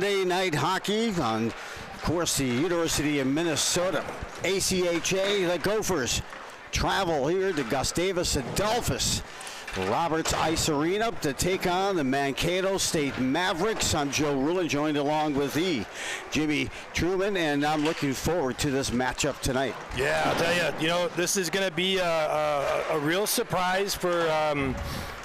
Monday night hockey on, of course, the University of Minnesota. ACHA, the Gophers travel here to Gustavus Adolphus Roberts Ice Arena to take on the Mankato State Mavericks. I'm Joe Rulin, joined along with Jimmy Truman, and I'm looking forward to this matchup tonight. Yeah, I'll tell you, this is going to be a real surprise for a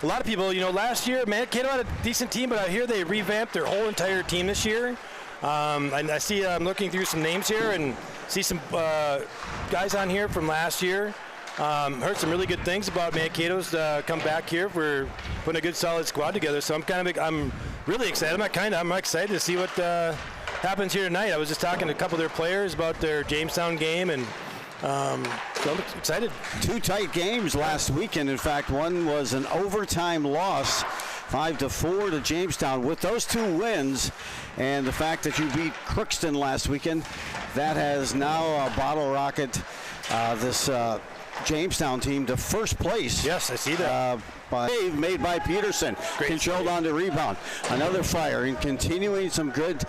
lot of people. Last year Mankato had a decent team, but I hear they revamped their whole entire team this year. And I see I'm looking through some names here and see some guys on here from last year. Heard some really good things about Mankato's come back here for putting a good solid squad together. So I'm really excited. I'm excited to see what happens here tonight. I was just talking to a couple of their players about their Jamestown game, and so I'm excited. Two tight games last weekend. In fact, one was an overtime loss, 5-4 to Jamestown. With those two wins and the fact that you beat Crookston last weekend, that has now bottle rocket this Jamestown team to first place. Yes, I see that. Made by Peterson. Great controlled save on the rebound. Another fire, and continuing some good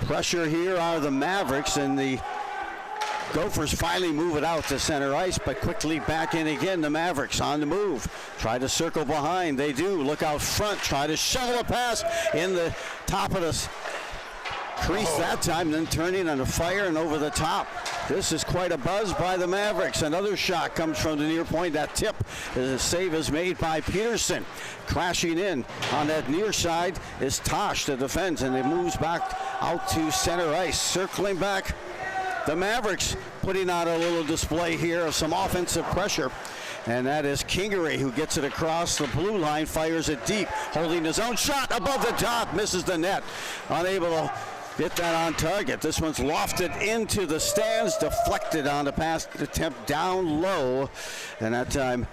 pressure here are the Mavericks, and the Gophers finally move it out to center ice, but quickly back in again. The Mavericks on the move. Try to circle behind. They do. Look out front. Try to shovel a pass in the top of the crease that time, then turning on a fire and over the top. This is quite a buzz by the Mavericks. Another shot comes from the near point. That tip, the save is made by Peterson. Crashing in on that near side is Tosh, the defense, and it moves back out to center ice. Circling back, the Mavericks putting on a little display here of some offensive pressure. And that is Kingery, who gets it across the blue line, fires it deep, holding his own shot above the top, misses the net. Unable to get that on target. This one's lofted into the stands, deflected on the pass attempt down low, and that time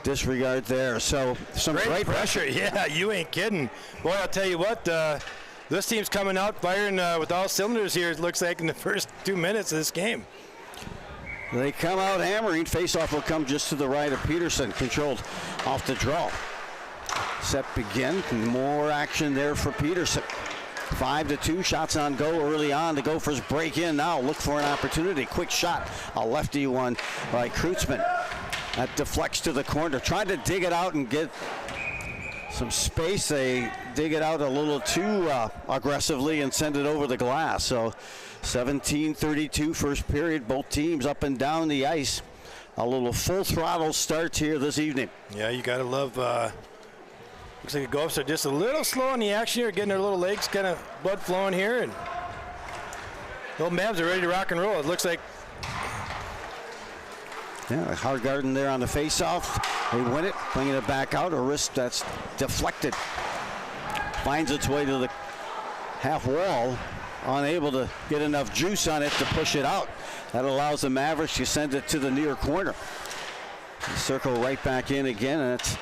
disregard there. So some great pressure. Yeah, you ain't kidding. Boy, I'll tell you what, this team's coming out firing with all cylinders here, it looks like, in the first 2 minutes of this game. They come out hammering. Faceoff will come just to the right of Peterson, controlled off the draw. Set begin. More action there for Peterson. 5-2, shots on goal early on. The Gophers break in now, look for an opportunity. Quick shot, a lefty one by Kreutzmann. That deflects to the corner, trying to dig it out and get some space. They dig it out a little too aggressively and send it over the glass. So 17-32 first period, both teams up and down the ice. A little full throttle start here this evening. Yeah, you gotta love looks like the Gophers are just a little slow in the action here, getting their little legs kind of blood flowing here, and the old Mavs are ready to rock and roll. It looks like. Yeah, hard garden there on the face-off. They win it, bringing it back out. A wrist that's deflected. Finds its way to the half wall. Unable to get enough juice on it to push it out. That allows the Mavericks to send it to the near corner. Circle right back in again, and it's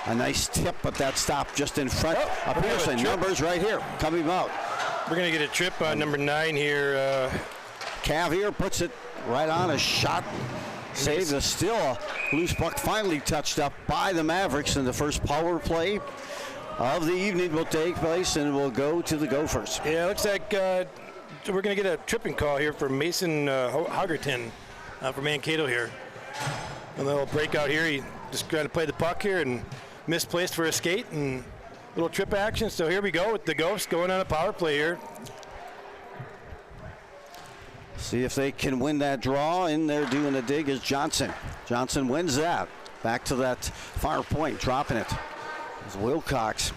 a nice tip, but that stopped just in front of Peterson. Numbers right here, coming out. We're going to get a trip on number 9 here. Cav here puts it right on a shot. Save is still a loose puck, finally touched up by the Mavericks, and the first power play of the evening will take place and will go to the Gophers. Yeah, it looks like we're going to get a tripping call here for Mason Hogerton from Mankato here. A little breakout here. He just trying to play the puck here and misplaced for a skate and little trip action. So here we go with the Gophers going on a power play here. See if they can win that draw. In there doing the dig is Johnson. Johnson wins that. Back to that far point, dropping it. It's Wilcox.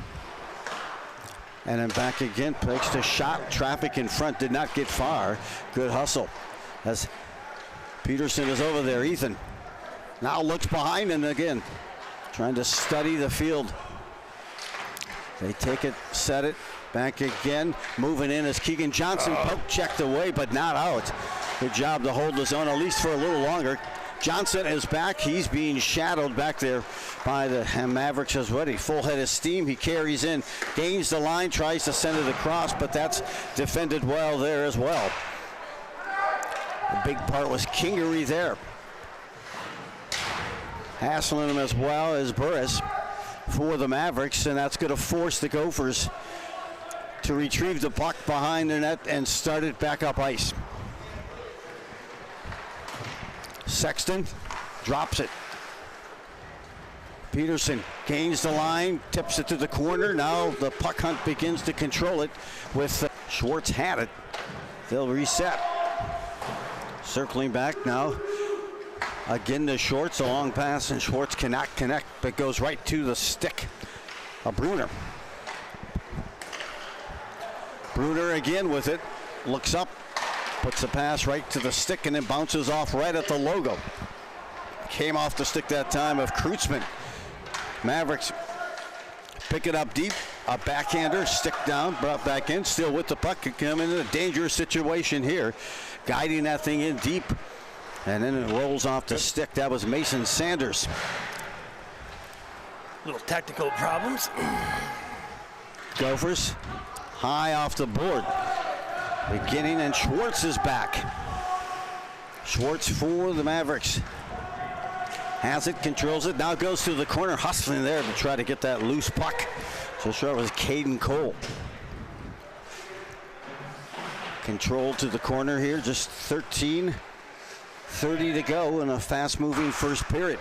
And then back again, takes the shot. Traffic in front, did not get far. Good hustle as Peterson is over there. Ethan now looks behind and again trying to study the field. They take it, set it, back again. Moving in as Keegan Johnson, poke checked away, but not out. Good job to hold the zone, at least for a little longer. Johnson is back. He's being shadowed back there by the Mavericks as well. Full head of steam. He carries in, gains the line, tries to send it across, but that's defended well there as well. The big part was Kingery there. Hassling him as well as Burris for the Mavericks, and that's going to force the Gophers to retrieve the puck behind the net and start it back up ice. Sexton drops it. Peterson gains the line, tips it to the corner. Now the puck hunt begins to control it with Schwartz had it. They'll reset. Circling back now. Again to Schwartz, a long pass, and Schwartz cannot connect, but goes right to the stick of Bruner. Bruner again with it, looks up, puts the pass right to the stick, and then bounces off right at the logo. Came off the stick that time of Crookston. Mavericks pick it up deep, a backhander, stick down, brought back in, still with the puck, could come into a dangerous situation here, guiding that thing in deep, and then it rolls off the stick. That was Mason Sanders. Little technical problems. Gophers high off the board. Beginning, and Schwartz is back. Schwartz for the Mavericks. Has it, controls it, now goes to the corner, hustling there to try to get that loose puck. So sure it was Caden Cole. Control to the corner here, just 13:30 to go in a fast-moving first period.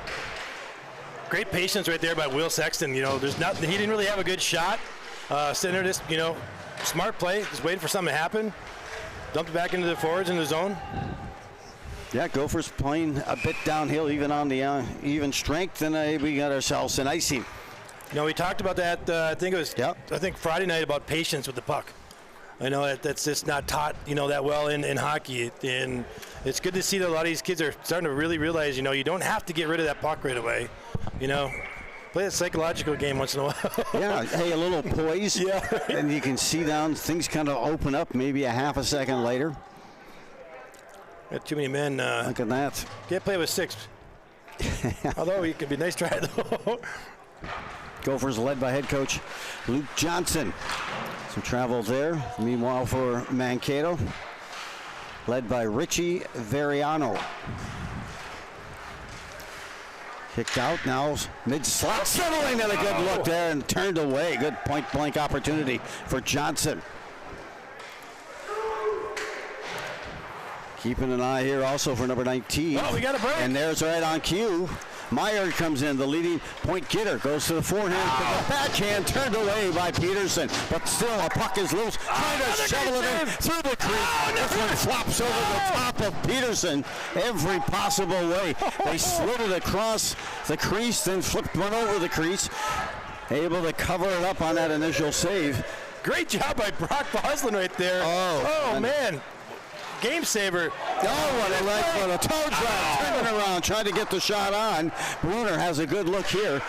Great patience right there by Will Sexton. You know, there's nothing. He didn't really have a good shot. Center just, you know, smart play, just waiting for something to happen. Dumped it back into the forwards in the zone. Yeah, Gophers playing a bit downhill, even on the even strength, and we got ourselves an icing. You know, we talked about that. I think it was. Yep. I think Friday night about patience with the puck. I know that's just not taught, you know, that well in hockey, and it's good to see that a lot of these kids are starting to really realize, you know, you don't have to get rid of that puck right away. You know, play a psychological game once in a while. Yeah, hey, a little poise. Yeah, right. And you can see down, things kind of open up maybe a half a second later. Got too many men. Look at that. Can't play with six. Although it could be a nice try though. Gophers led by head coach Luke Johnson. Some travel there. Meanwhile for Mankato, led by Richie Veriano. Kicked out now, mid-slot, settling, and a good look there and turned away. Good point-blank opportunity for Johnson. Keeping an eye here also for number 19. Oh, we got a break. And there's right on cue. Meyer comes in, the leading point getter, goes to the forehand, to the backhand, turned away by Peterson, but still a puck is loose, trying to shovel it in through the crease. This one flops over the top of Peterson every possible way. They slid it across the crease, then flipped one over the crease, able to cover it up on that initial save. Great job by Brock Boslin right there. Oh man. Game saver. Oh, what a leg foot, a toe drop, turning around, trying to get the shot on. Bruner has a good look here.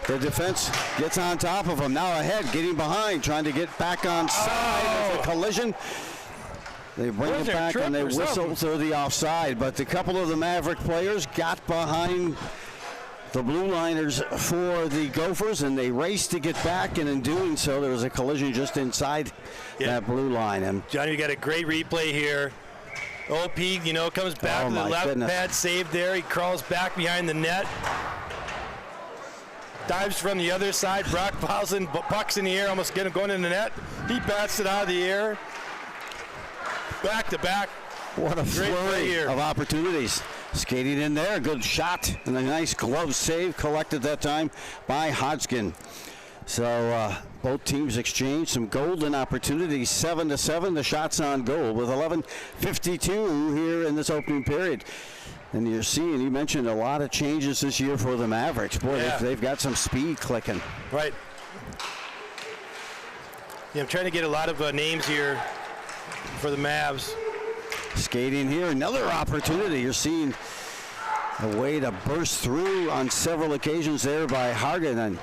The defense gets on top of him. Now ahead, getting behind, trying to get back on side. There's a collision. They bring it back and they whistle to the offside. But a couple of the Maverick players got behind the blue liners for the Gophers, and they raced to get back, and in doing so, there was a collision just inside that blue line. And Johnny, you got a great replay here. OP, you know, comes back to the left pad, save there. He crawls back behind the net. Dives from the other side. Brock Boslin, puck's in the air, almost going in the net. He bats it out of the air. Back to back. What a flurry here of opportunities. Skating in there, good shot, and a nice glove save collected that time by Hodgkin. So both teams exchanged some golden opportunities, 7-7, the shots on goal with 11:52 here in this opening period. And you're seeing, you mentioned a lot of changes this year for the Mavericks. Boy, they've got some speed clicking. Right. Yeah, I'm trying to get a lot of names here for the Mavs. Skating here, another opportunity. You're seeing a way to burst through on several occasions there by Hargan.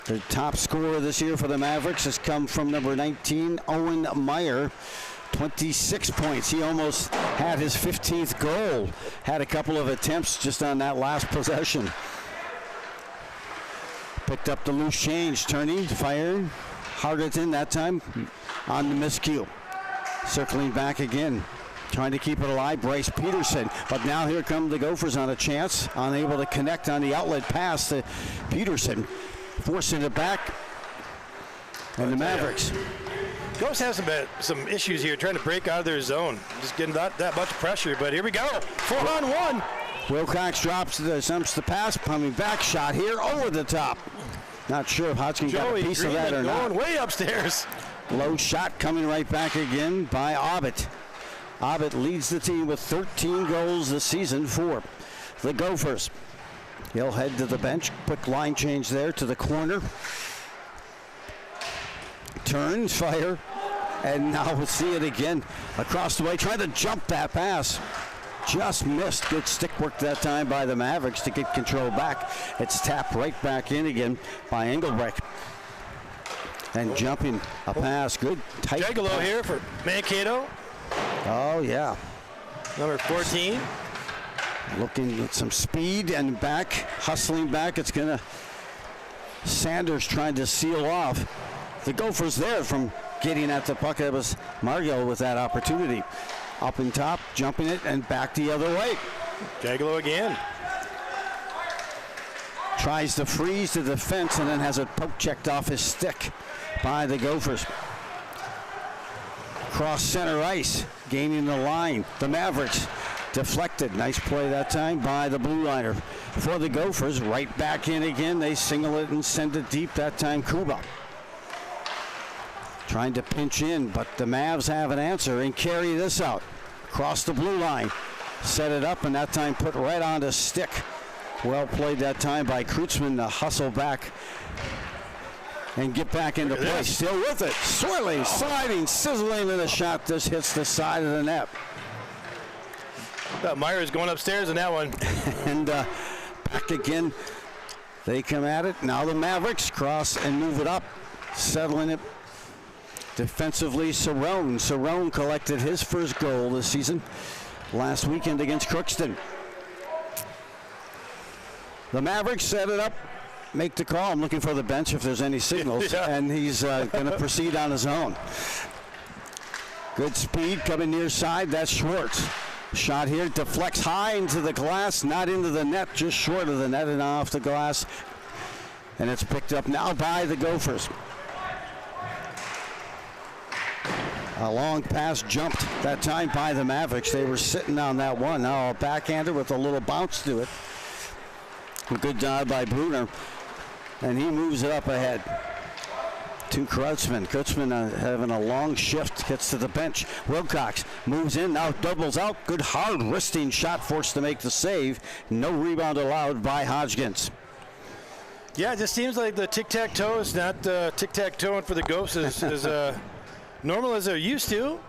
The top scorer this year for the Mavericks has come from number 19, Owen Meyer, 26 points. He almost had his 15th goal. Had a couple of attempts just on that last possession. Picked up the loose change, turning, firing. Hargan that time on the miscue. Circling back again, trying to keep it alive, Bryce Peterson. But now here come the Gophers on a chance, unable to connect on the outlet pass to Peterson. Forcing it back, and the Mavericks Gophers have some issues here trying to break out of their zone. Just getting that much pressure, but here we go. 4-on-1. Wilcox attempts the pass, coming back, shot here over the top. Not sure if Hodgkin got a piece of that or not. Going way upstairs. Low shot coming right back again by Abbott. Abbott leads the team with 13 goals this season for the Gophers. He'll head to the bench. Quick line change there to the corner. Turns, fire, and now we'll see it again across the way. Trying to jump that pass. Just missed. Good stick work that time by the Mavericks to get control back. It's tapped right back in again by Engelbrecht. And jumping a pass. Good tight. Jagalo here for Mankato. Oh, yeah. Number 14. Looking at some speed and back, hustling back. It's going to. Sanders trying to seal off the Gophers there from getting at the puck. It was Margill with that opportunity. Up and top, jumping it, and back the other way. Jagalo again. Tries to freeze the defense and then has it poke checked off his stick by the Gophers. Cross center ice, gaining the line. The Mavericks deflected. Nice play that time by the blue liner. For the Gophers, right back in again. They single it and send it deep. That time Kuba. Trying to pinch in, but the Mavs have an answer and carry this out. Across the blue line. Set it up, and that time put right on the stick. Well played that time by Kreutzmann to hustle back and get back into play. Still with it. Swirling, sliding, sizzling in a shot. This hits the side of the net. Myers going upstairs in that one. And back again. They come at it. Now the Mavericks cross and move it up. Settling it. Defensively, Cerrone collected his first goal this season last weekend against Crookston. The Mavericks set it up, make the call. I'm looking for the bench if there's any signals, and he's going to proceed on his own. Good speed coming near side. That's Schwartz. Shot here, deflects high into the glass, not into the net, just short of the net and off the glass. And it's picked up now by the Gophers. A long pass jumped that time by the Mavericks. They were sitting on that one. Now a backhander with a little bounce to it. A good dive by Bruner. And he moves it up ahead to Kreutzmann. Kreutzmann having a long shift, gets to the bench. Wilcox moves in, now doubles out. Good hard wristing shot, forced to make the save. No rebound allowed by Hodgkins. Yeah, it just seems like the tic-tac-toe is not tic-tac-toeing for the Gophers as normal as they're used to.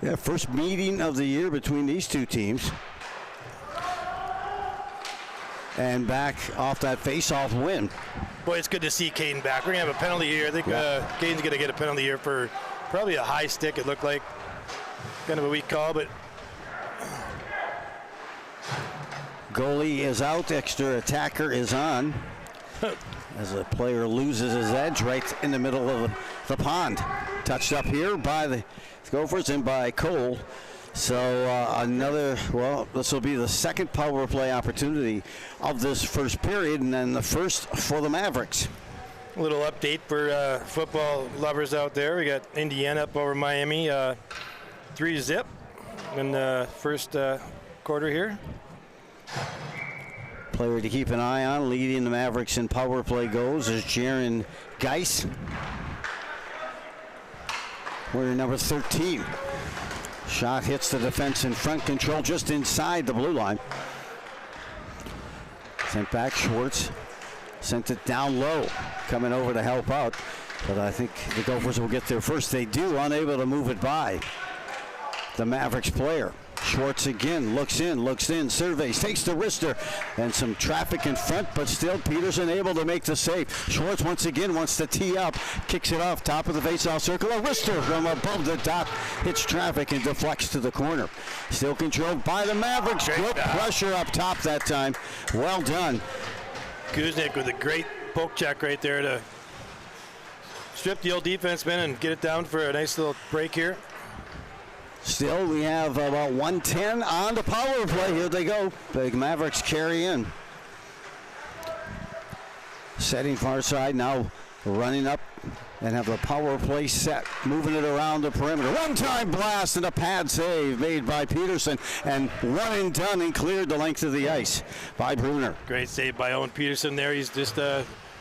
Yeah, first meeting of the year between these two teams. And back off that face-off win. Boy, it's good to see Caden back. We're going to have a penalty here. I think Caden's going to get a penalty here for probably a high stick, it looked like. Kind of a weak call, but... Goalie is out, extra attacker is on. As a player loses his edge right in the middle of the pond. Touched up here by the Gophers and by Cole. So this will be the second power play opportunity of this first period, and then the first for the Mavericks. A little update for football lovers out there. We got Indiana up over Miami, 3-0 in the first quarter here. Player to keep an eye on, leading the Mavericks in power play goals, is Jaron Geis. We're number 13. Shot hits the defense in front, control just inside the blue line. Sent back, Schwartz sent it down low, coming over to help out. But I think the Gophers will get there first. They do, unable to move it by the Mavericks player. Schwartz again, looks in, surveys, takes the wrister, and some traffic in front, but still Peterson able to make the save. Schwartz once again wants to tee up, kicks it off, top of the faceoff circle. A wrister from above the top, hits traffic and deflects to the corner. Still controlled by the Mavericks. Good pressure up top that time. Well done. Kuznick with a great poke check right there to strip the old defenseman and get it down for a nice little break here. Still, we have about 1:10 on the power play. Here they go. Big Mavericks carry in. Setting far side, now running up and have the power play set, moving it around the perimeter. One-time blast and a pad save made by Peterson, and one and done and cleared the length of the ice by Bruner. Great save by Owen Peterson there. He's just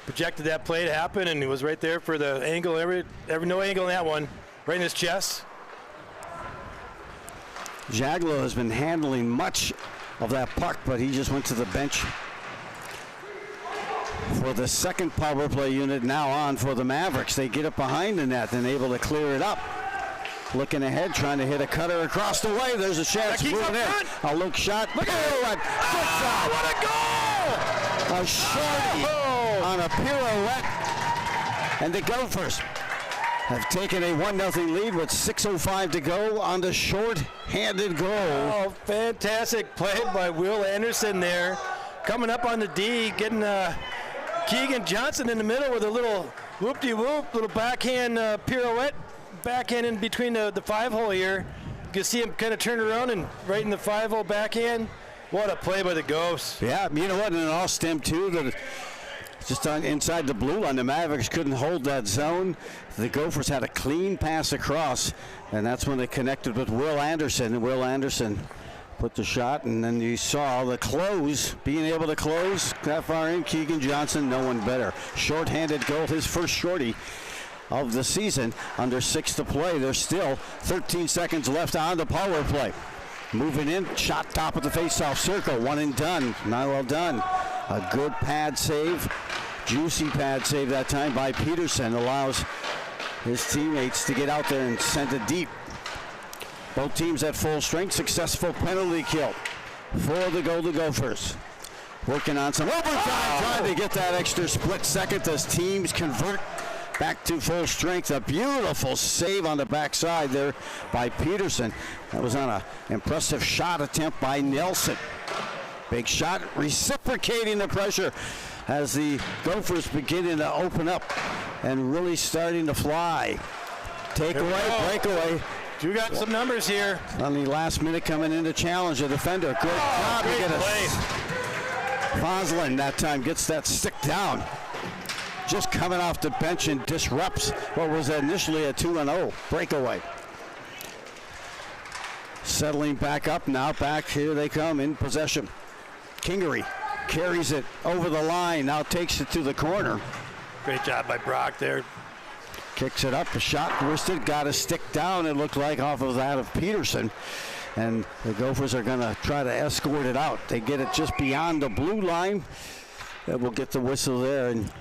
projected that play to happen, and he was right there for the angle. No angle in that one, right in his chest. Jaglo has been handling much of that puck, but he just went to the bench for the second power play unit now on for the Mavericks. They get it behind the net and able to clear it up. Looking ahead, trying to hit a cutter across the way. There's a chance. Moving in. A look shot. Look at that. What a goal! A shorty on a pirouette. And the Gophers have taken a 1-0 lead with 6:05 to go on the short-handed goal. Oh, fantastic play by Will Anderson there. Coming up on the D, getting Keegan Johnson in the middle with a little whoop-de-whoop, little backhand pirouette, backhand in between the 5-hole here. You can see him kind of turn around and right in the 5-hole backhand. What a play by the Ghosts. Yeah, you know what, and an all-stem too, that just on inside the blue line. The Mavericks couldn't hold that zone. The Gophers had a clean pass across, and that's when they connected with Will Anderson. And Will Anderson put the shot, and then you saw the close, being able to close that far in. Keegan Johnson, no one better. Short-handed goal, his first shorty of the season. Under 6 to play. There's still 13 seconds left on the power play. Moving in, shot top of the face-off circle. One and done. Not well done. A good pad save. Juicy pad save that time by Peterson. Allows his teammates to get out there and send it deep. Both teams at full strength. Successful penalty kill for the Golden Gophers. Working on some overtime, trying to get that extra split second as teams convert back to full strength. A beautiful save on the backside there by Peterson. That was on an impressive shot attempt by Nelson. Big shot, reciprocating the pressure as the Gophers beginning to open up and really starting to fly. Takeaway, breakaway. You got some numbers here. On the last minute coming in to challenge the defender. Good job to get us. Foslin that time gets that stick down. Just coming off the bench and disrupts what was initially a 2-0 breakaway. Settling back up now, back here they come in possession. Kingery carries it over the line, now takes it to the corner. Great job by Brock there. Kicks it up, a shot twisted, got a stick down, it looked like off of that of Peterson. And the Gophers are gonna try to escort it out. They get it just beyond the blue line. And we'll get the whistle there. And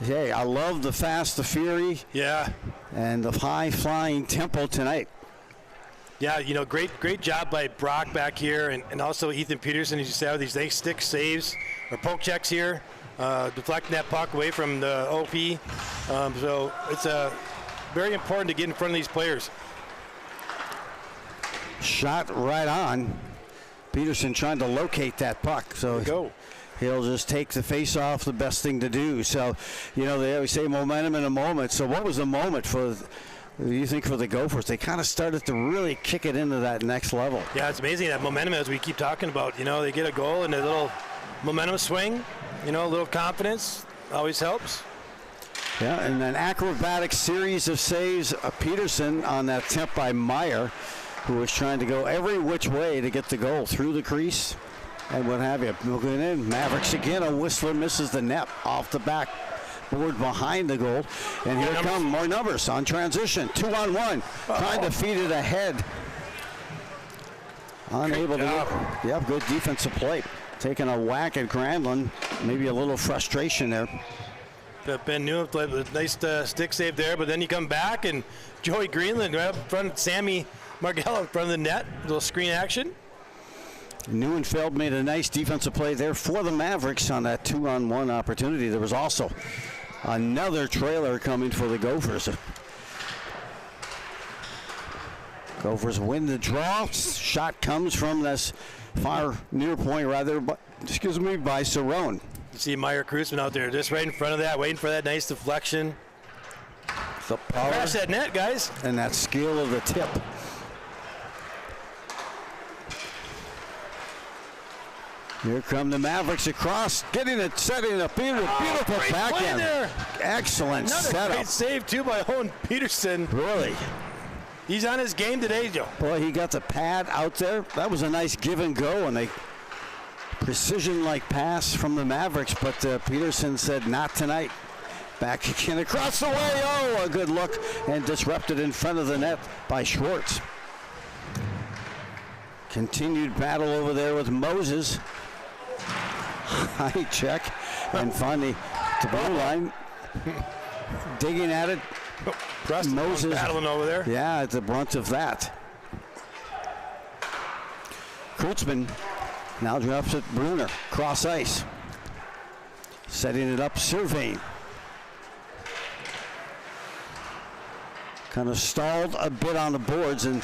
hey, I love the fast, the fury. Yeah. And the high flying tempo tonight. Yeah, you know, great job by Brock back here, and also Ethan Peterson, as you said, with these stick saves or poke checks here, deflecting that puck away from the OP. So it's very important to get in front of these players. Shot right on. Peterson trying to locate that puck. So he'll just take the face off, the best thing to do. So, you know, they always say momentum in a moment. So what was the moment for, you think, for the Gophers? They kind of started to really kick it into that next level. Yeah, it's amazing, that momentum, as we keep talking about. You know, they get a goal and a little momentum swing, you know, a little confidence always helps. Yeah, and an acrobatic series of saves. Peterson on that attempt by Meyer, who was trying to go every which way to get the goal through the crease and what have you. Looking in, Mavericks again, a Whistler misses the net off the back board behind the goal. And here come more numbers on transition. 2-on-1, trying to feed it ahead. Unable to get, yep, good defensive play. Taking a whack at Granlund, maybe a little frustration there. Ben Newell played a nice stick save there, but then you come back and Joey Greenland right up in front of Sammy Margello in front of the net, a little screen action. Neuenfeld made a nice defensive play there for the Mavericks on that 2-on-1 opportunity. There was also another trailer coming for the Gophers. Gophers win the draw. Shot comes from this far near point, rather, by Cerrone. You see Meyer Cruzman out there just right in front of that, waiting for that nice deflection. The power. Crash that net, guys. And that skill of the tip. Here come the Mavericks across, getting it, setting a beautiful backhand. There. Excellent Another setup. great save, too, by Owen Peterson. Really? He's on his game today, Joe. Boy, he got the pad out there. That was a nice give and go, and a precision-like pass from the Mavericks, but Peterson said, not tonight. Back again across the way. Oh, a good look, and disrupted in front of the net by Schwartz. Continued battle over there with Moses. High check, and finally the blue line. Digging at it. Moses battling over there. Yeah, at the brunt of that. Kurtzman now drops it. Bruner, cross ice. Setting it up, surveying. Kind of stalled a bit on the boards, and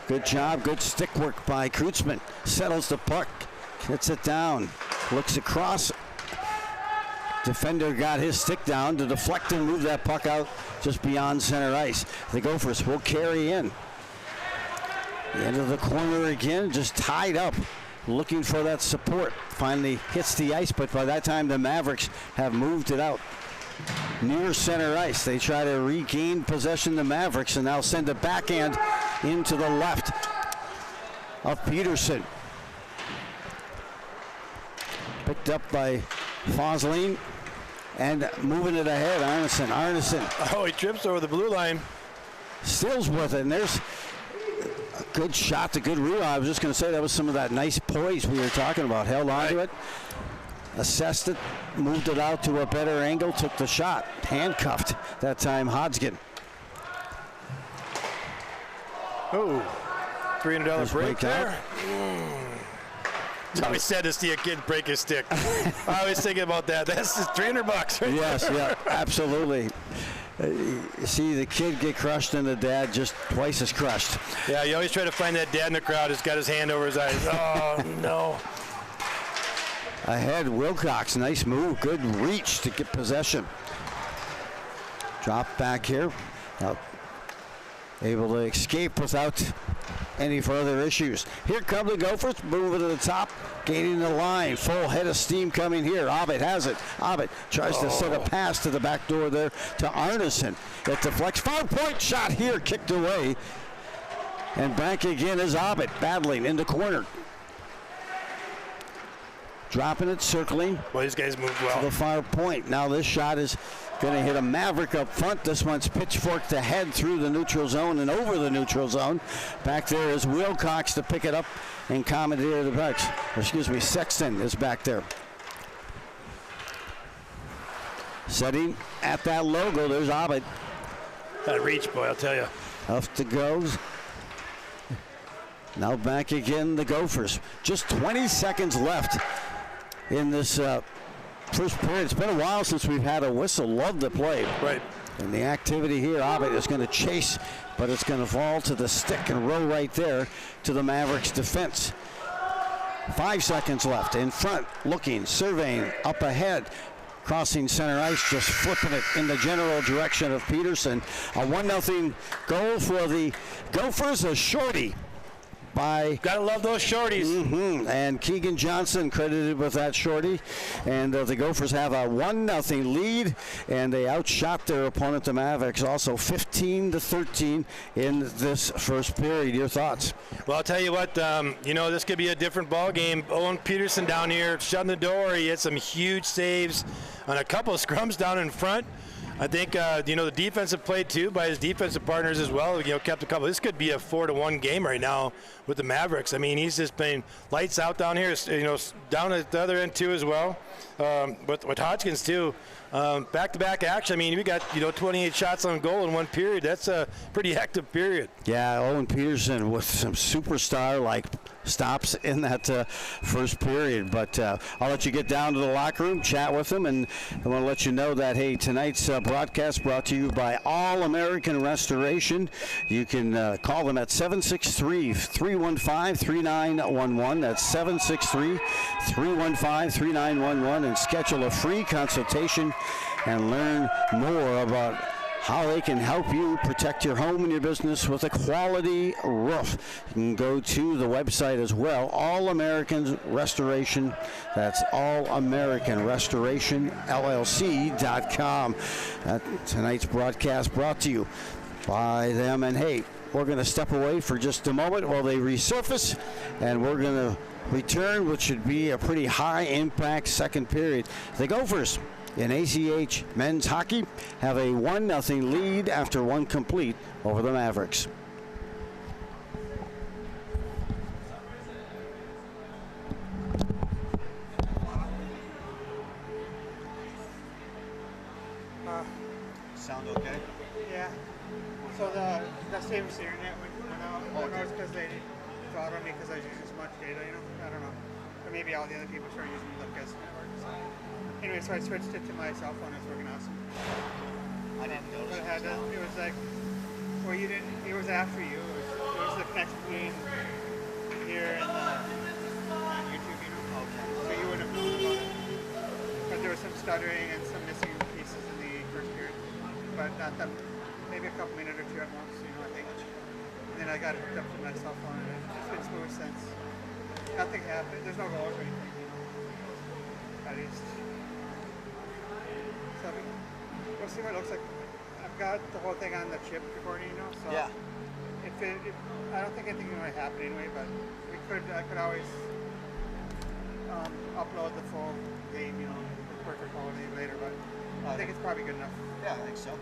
good job, good stick work by Kurtzman. Settles the puck, gets it down, looks across. Defender got his stick down to deflect and move that puck out just beyond center ice. The Gophers will carry in. The end of the corner again, just tied up, looking for that support. Finally hits the ice, but by that time the Mavericks have moved it out near center ice. They try to regain possession, the Mavericks, and now send a backhand into the left of Peterson. Picked up by Fosling, and moving it ahead, Arneson. Oh, he trips over the blue line. Stills with it, and there's a good shot, a good reel. I was just going to say that was some of that nice poise we were talking about. Held onto it, assessed it, moved it out to a better angle, took the shot. Handcuffed that time, Hodgkin. Oh, $300 break there. I always said to see a kid break his stick. I was thinking about that. That's just $300. Right? Yes, yeah, absolutely. You see the kid get crushed and the dad just twice as crushed. Yeah, you always try to find that dad in the crowd who's got his hand over his eyes. Oh, no. Ahead, Wilcox, nice move, good reach to get possession. Drop back here. Now, able to escape without any further issues. Here come the Gophers, moving to the top, gaining the line. Full head of steam coming here. Abbott has it. Abbott tries to set a pass to the back door there to Arneson. It deflects. 5-point shot here, kicked away. And back again is Abbott, battling in the corner. Dropping it, circling. Well, these guys moved well. To the far point. Now this shot is going to hit a Maverick up front. This one's pitchforked ahead through the neutral zone and over the neutral zone. Back there is Wilcox to pick it up and commandeer the pucks. Sexton is back there. Setting at that logo, there's Abbott. That reach, boy, I'll tell you. Up to goes. Now back again, the Gophers. Just 20 seconds left in this first period. It's been a while since we've had a whistle. Love the play. Right. And the activity here, Abbott is going to chase, but it's going to fall to the stick and roll right there to the Mavericks defense. 5 seconds left. In front, looking, surveying, up ahead. Crossing center ice, just flipping it in the general direction of Peterson. A 1-0 goal for the Gophers, a shorty by... Gotta love those shorties. And Keegan Johnson credited with that shorty. And the Gophers have a 1-0 lead, and they outshot their opponent, the Mavericks, also 15-13 in this first period. Your thoughts? Well, I'll tell you what, this could be a different ball game. Owen Peterson down here shutting the door. He had some huge saves on a couple of scrums down in front. I think, the defensive play, too, by his defensive partners as well, kept a couple. This could be a 4-1 game right now with the Mavericks. I mean, he's just been lights out down here, down at the other end, too, as well. With Hodgkins, too. Back-to-back action. I mean, we got, 28 shots on goal in one period. That's a pretty active period. Yeah, Owen Peterson with some superstar-like stops in that first period. But I'll let you get down to the locker room, chat with them, and I want to let you know that, hey, tonight's broadcast brought to you by All American Restoration. You can call them at 763-315-3911. That's 763-315-3911, and schedule a free consultation and learn more about how they can help you protect your home and your business with a quality roof. You can go to the website as well, All American Restoration. That's allamericanrestorationllc.com. Tonight's broadcast brought to you by them. And hey, we're going to step away for just a moment while they resurface, and we're going to return, which should be a pretty high impact second period. The Gophers in ACH men's hockey have a 1-0 lead after one complete over the Mavericks. Sound okay? Yeah. So the Gustavus internet went out. I don't know it's because they thought of me because I was using so much data, you know? I don't know. Or maybe all the other people started using the Gus network. So. Anyway, so I switched it to my cell phone. It's working awesome. I didn't notice. But it was like, well, you didn't, it was after you. It was the connection between here and YouTube, you know? Okay. So you wouldn't have known about it. But there was some stuttering and some missing pieces in the first period. But not that, maybe a couple minutes or two at once, you know, I think. And then I got it hooked up to my cell phone, and it's been smooth since. Nothing happened. There's no goals or anything, you know. At least. So we'll see what it looks like. I've got the whole thing on the chip recording, you know. So Yeah. if I don't think anything is going to happen anyway, but I could always upload the full game, you know, with perfect quality later. But I think it's probably good enough. Yeah, I think so.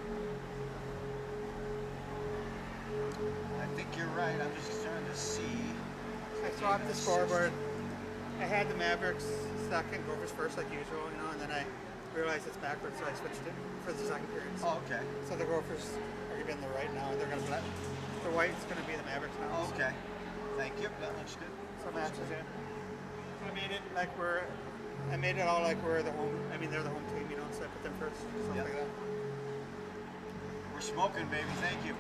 I think you're right. I'm just trying to see. I swapped the scoreboard. I had the Mavericks second, Gophers first, like usual, you know, and then I realized it's backwards, so I switched it for the second period. So, Oh, okay. so the Gophers are going to be in the right now, and they're going to let the white's going to be the Mavericks now. Oh, okay. Thank you. That looks good. So matches in. I made it like I made it all like we're the home. I mean, they're the home team, you know, so I put them first, something Yep. like that. We're smoking, baby. Thank you.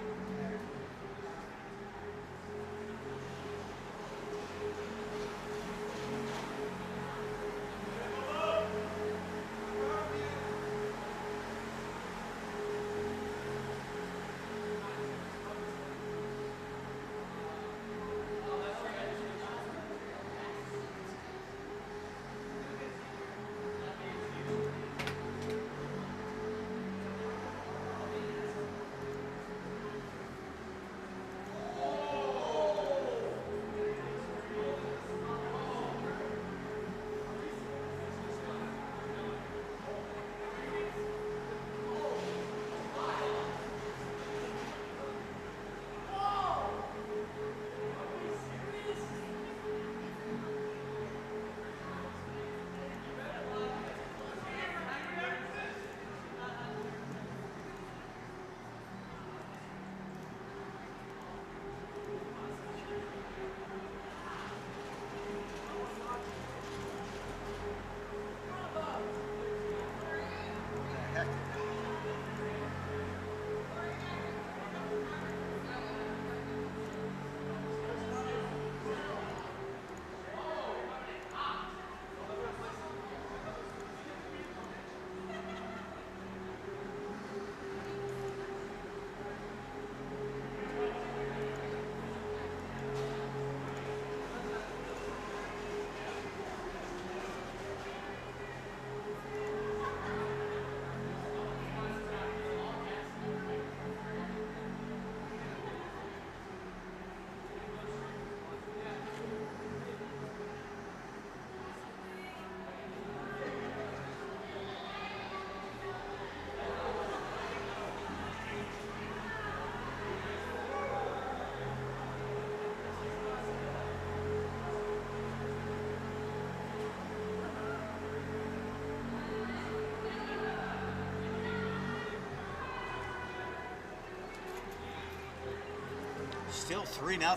Still 3-0.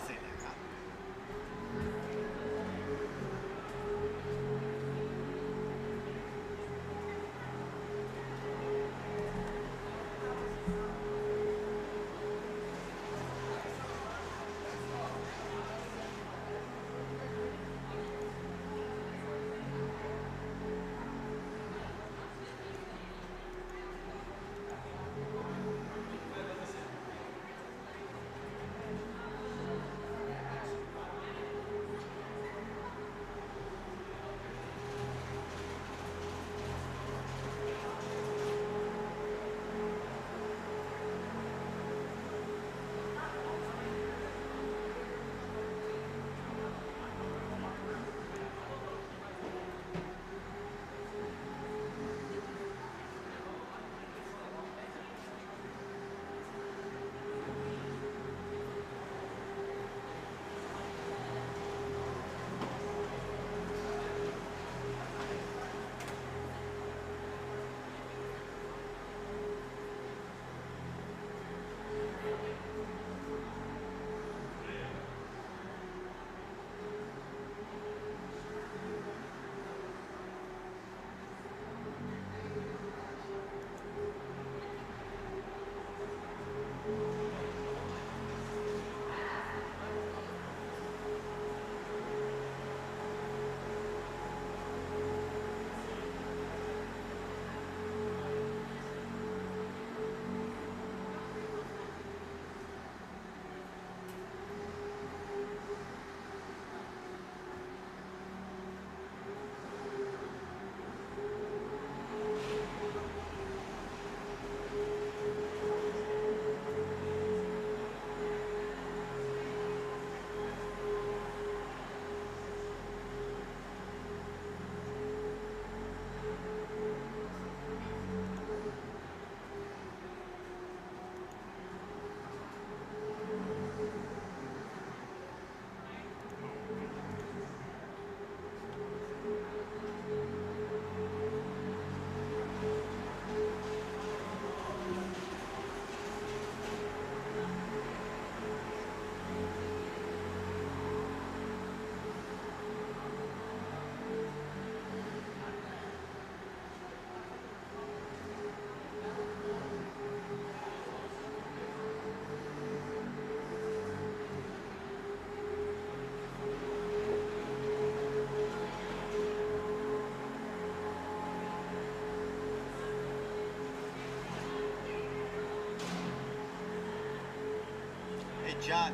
John.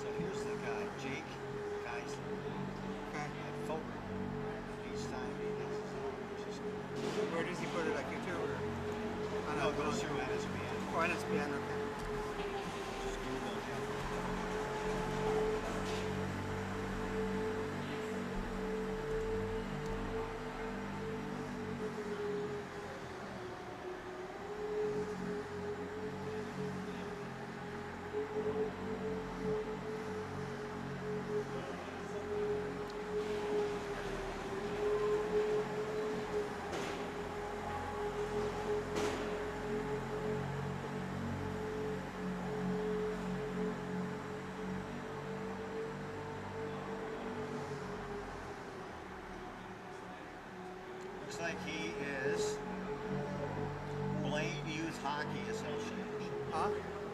So here's the guy, Jake Geisler. Okay. At Fulton. Each time he does his own. Where does he put it? Like YouTube or? No, it goes through NSBN. Oh, NSBN. Okay. Just Google him. Looks like he is Blaine Youth Hockey Association. Huh?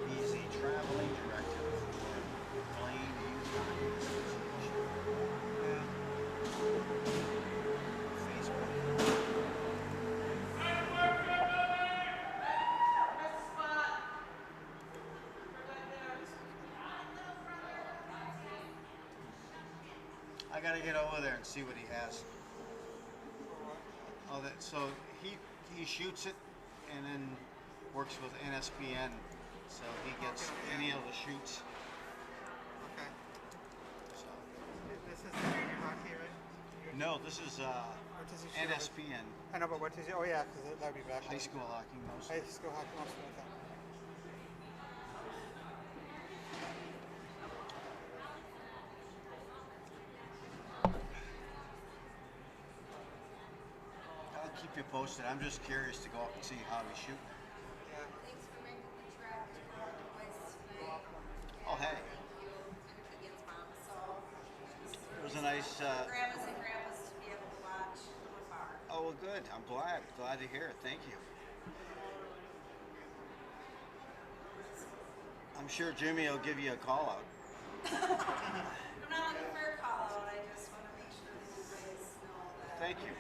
He's the traveling director for Blaine Youth Hockey Association. Yeah. Facebook. I gotta get over there and see what he has. Oh, that so he shoots it and then works with NSBN, so he gets any of the shoots. Okay. So This is the junior hockey, right? no, this is What does he shoot? NSBN, I know, but what does he? Oh yeah, because that would be back. high school hockey mostly. High school hockey mostly. Okay. I'll keep you posted. I'm just curious to go up and see how he's shooting. Yeah. Thanks for making the trip to the boys tonight. Oh, hey, Against mom, so it was a nice. grandmas and grandpas to be able to watch from afar. Oh, well, good. I'm glad to hear it. Thank you. I'm sure Jimmy will give you a call out. I'm not looking for a call out. I just want to make sure that you guys know that. Thank you.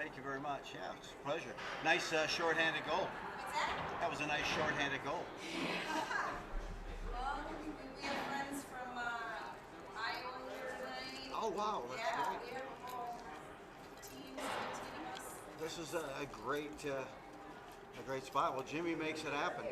Thank you very much. Yeah, it's a pleasure. Nice shorthanded goal. What's that? That was a nice shorthanded goal. Well, we have friends from Iowa here tonight. Oh, wow. That's Yeah, great. we have a whole team team us. This is a great spot. Well, Jimmy makes it happen.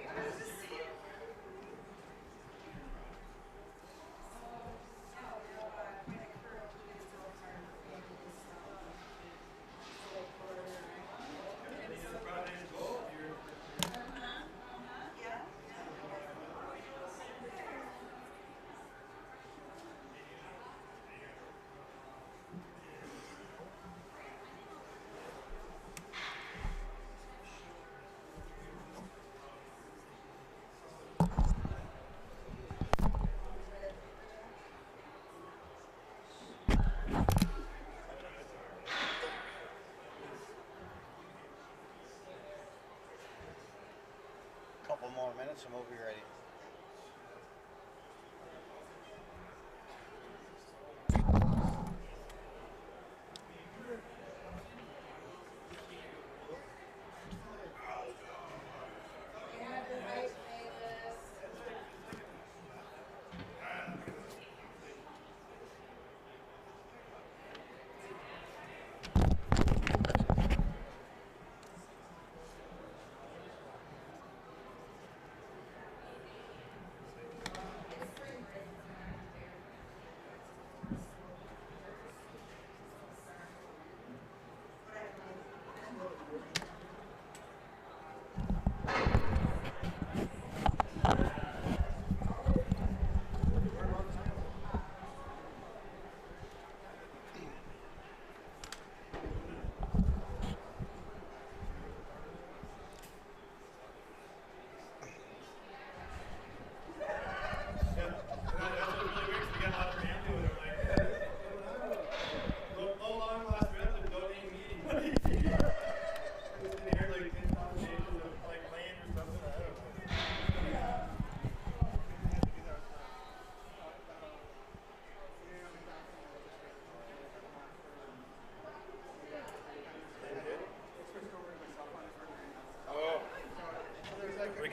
Couple more minutes and we'll be ready.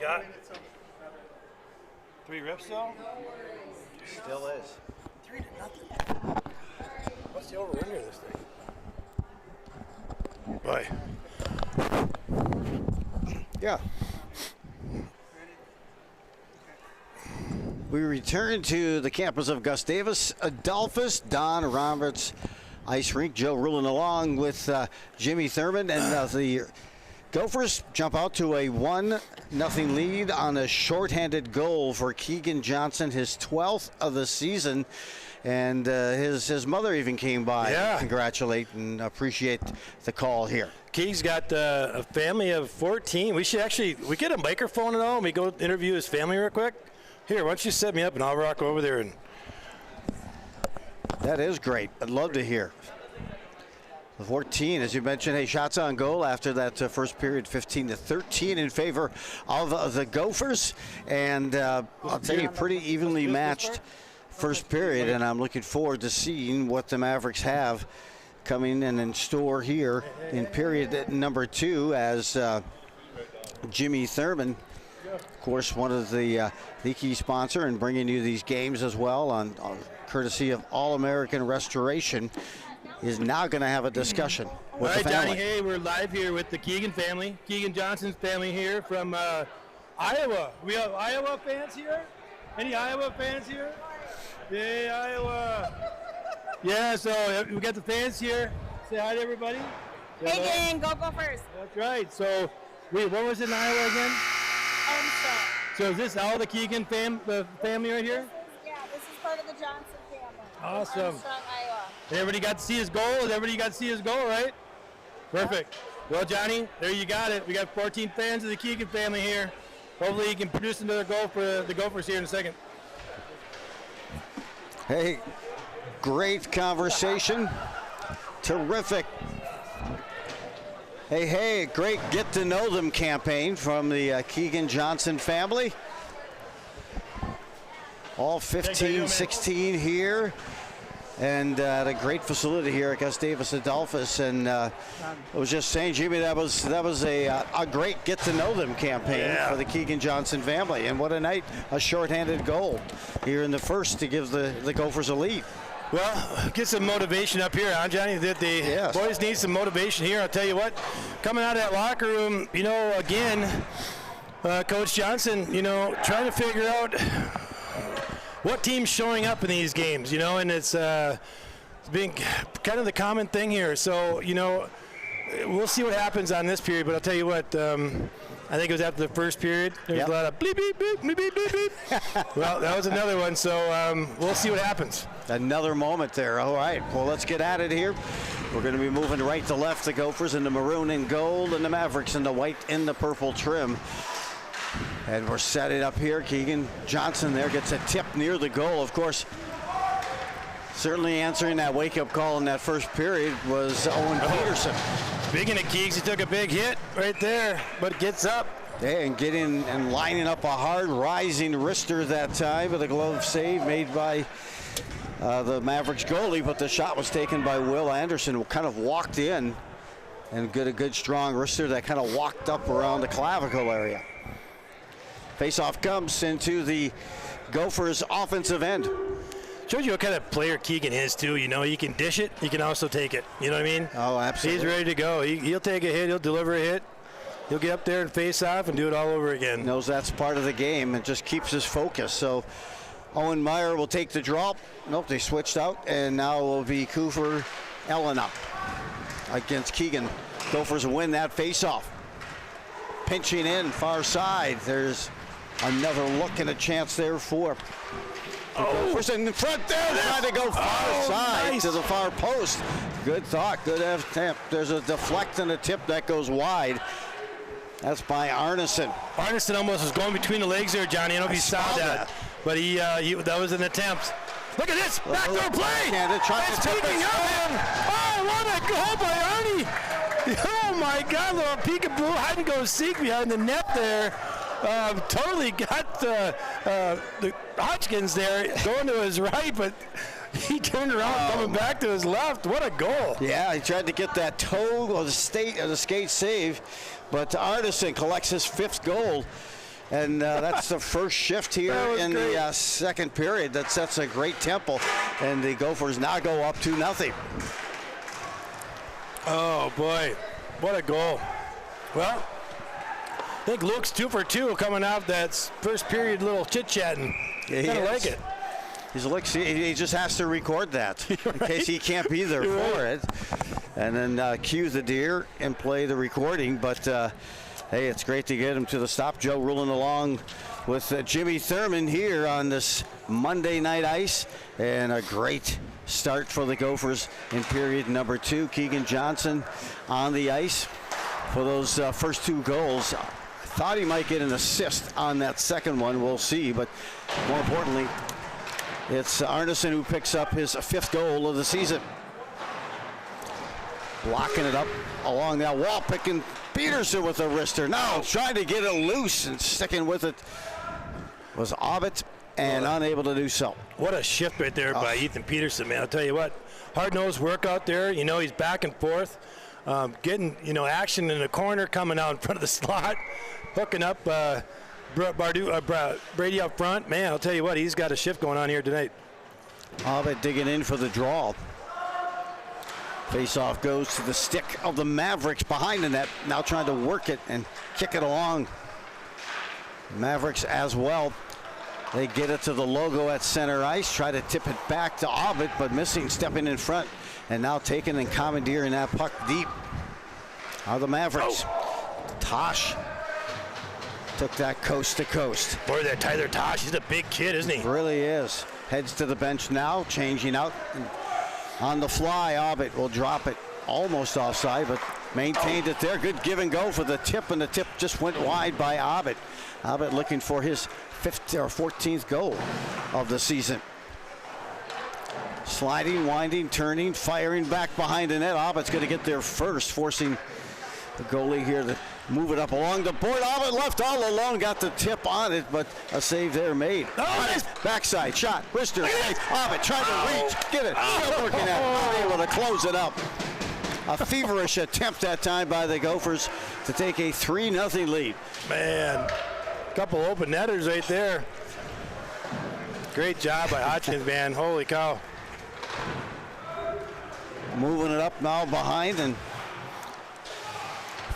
got? 3 rips though? Still is. 3-0. What's the over under this thing? Bye. Yeah. We return to the campus of Gustavus Adolphus. Don Roberts Ice Rink. Joe ruling along with Jimmy Thurman, and the Gophers jump out to a 1-0 lead on a shorthanded goal for Keegan Johnson, his 12th of the season. And his mother even came by to congratulate and appreciate the call here. Keegan's got a family of 14. We get a microphone and all, and we go interview his family real quick. Here, why don't you set me up and I'll rock over there. And that is great. I'd love to hear. The 14, as you mentioned, shots on goal after that first period, 15-13 in favor of the Gophers. And I'll tell you, pretty evenly matched first period, and I'm looking forward to seeing what the Mavericks have coming in store here in period number 2 as Jimmy Thurman, of course, one of the key sponsor and bringing you these games as well on courtesy of All-American Restoration, is now going to have a discussion with the family. Johnny, hey, we're live here with the Keegan family, Keegan Johnson's family here from Iowa. We have Iowa fans here? Any Iowa fans here? Yay, Iowa. Yeah, so we got the fans here. Say hi to everybody. Hey, gang, go Gophers. That's right. So, wait, what was it in Iowa again? So is this all the Keegan the family right here? This is part of the Johnson family. Awesome. Armstrong, Iowa. Everybody got to see his goal? Everybody got to see his goal, right? Perfect. Well, Johnny, there you got it. We got 14 fans of the Keegan family here. Hopefully he can produce another goal for the Gophers here in a second. Hey, great conversation. Terrific. Hey, great get to know them campaign from the Keegan Johnson family. All 15, 16 here. And at a great facility here at Gustavus Adolphus. And I was just saying, Jimmy, that was a great get to know them campaign for the Keegan Johnson family. And what a night, a shorthanded goal here in the first to give the Gophers a lead. Well, get some motivation up here, huh, Johnny? The boys need some motivation here. I'll tell you what, coming out of that locker room, again, Coach Johnson, trying to figure out what team's showing up in these games, and it's being kind of the common thing here. So, we'll see what happens on this period, but I'll tell you what, I think it was after the first period. There was a lot of bleep, beep, beep, bleep, beep, beep, beep. Well, that was another one, so we'll see what happens. Another moment there. All right, well, let's get at it here. We're going to be moving right to left, the Gophers in the maroon and gold, and the Mavericks in the white and the purple trim. And we're setting up here. Keegan Johnson there gets a tip near the goal. Of course, certainly answering that wake-up call in that first period was Owen Peterson. Speaking of Keegs, he took a big hit right there, but gets up. Yeah, and getting and lining up a hard rising wrister that time with a glove save made by the Mavericks goalie, but the shot was taken by Will Anderson, who kind of walked in and got a good strong wrister that kind of walked up around the clavicle area. Face-off comes into the Gophers' offensive end. Shows you what kind of player Keegan is, too. He can dish it. He can also take it. You know what I mean? Oh, absolutely. He's ready to go. He'll take a hit. He'll deliver a hit. He'll get up there and face off and do it all over again. Knows that's part of the game and just keeps his focus. So Owen Meyer will take the draw. Nope, they switched out, and now it will be Cooper Elena against Keegan. Gophers win that face-off. Pinching in, far side. There's another look and a chance there for Gophers in the front there. Trying to go far side to the far post. Good thought, good attempt. There's a deflect and a tip that goes wide. That's by Arneson. Arneson almost was going between the legs there, Johnny. I don't know if you saw that. But he that was an attempt. Look at this, backdoor play. It's peeking up him. Oh, what a goal by Arnie. Oh my God, little peekaboo, hide and go seek behind the net there. Totally got the Hodgkins there going to his right, but he turned around coming back to his left. What a goal. Yeah, he tried to get that toe or the skate save, but Arneson collects his 5th goal And that's the first shift here in the second period. That sets a great tempo. And the Gophers now go up 2-0. Oh, boy. What a goal. Well, I think Luke's 2 for 2 coming out that first period little chit-chatting. Yeah, kind of like it. He just has to record that in case he can't be there for it. And then cue the deer and play the recording. But, hey, it's great to get him to the stop. Joe ruling along with Jimmy Thurman here on this Monday night ice. And a great start for the Gophers in period number 2. Keegan Johnson on the ice for those first 2 goals. Thought he might get an assist on that second one. We'll see. But more importantly, it's Arneson who picks up his 5th goal of the season. Blocking it up along that wall, picking Peterson with a wrister. Now trying to get it loose and sticking with it was Abbott and unable to do so. What a shift right there by Ethan Peterson, man. I'll tell you what, hard-nosed work out there. You know, he's back and forth, getting, action in the corner, coming out in front of the slot, hooking up Brady up front. Man, I'll tell you what, he's got a shift going on here tonight. Abbott digging in for the draw. Face-off goes to the stick of the Mavericks behind the net. Now trying to work it and kick it along. Mavericks as well. They get it to the logo at center ice. Try to tip it back to Abbott, but missing, stepping in front. And now taking and commandeering that puck deep are the Mavericks. Tosh took that coast to coast. Boy, that Tyler Tosh, he's a big kid, isn't he? Really is. Heads to the bench now, changing out. On the fly, Abbott will drop it almost offside, but maintained it there. Good give and go for the tip, and the tip just went wide by Abbott. Abbott looking for his 5th or 14th goal of the season. Sliding, winding, turning, firing back behind the net. Abbott's going to get there first, forcing the goalie here to move it up along the board. Abbott left all alone, got the tip on it, but a save there made. Backside shot, wrister, Abbott trying to reach, get it, still working at it, able to close it up. A feverish attempt that time by the Gophers to take a 3-0 lead. Man, couple open netters right there. Great job by Hodgkins, man, holy cow. Moving it up now behind, and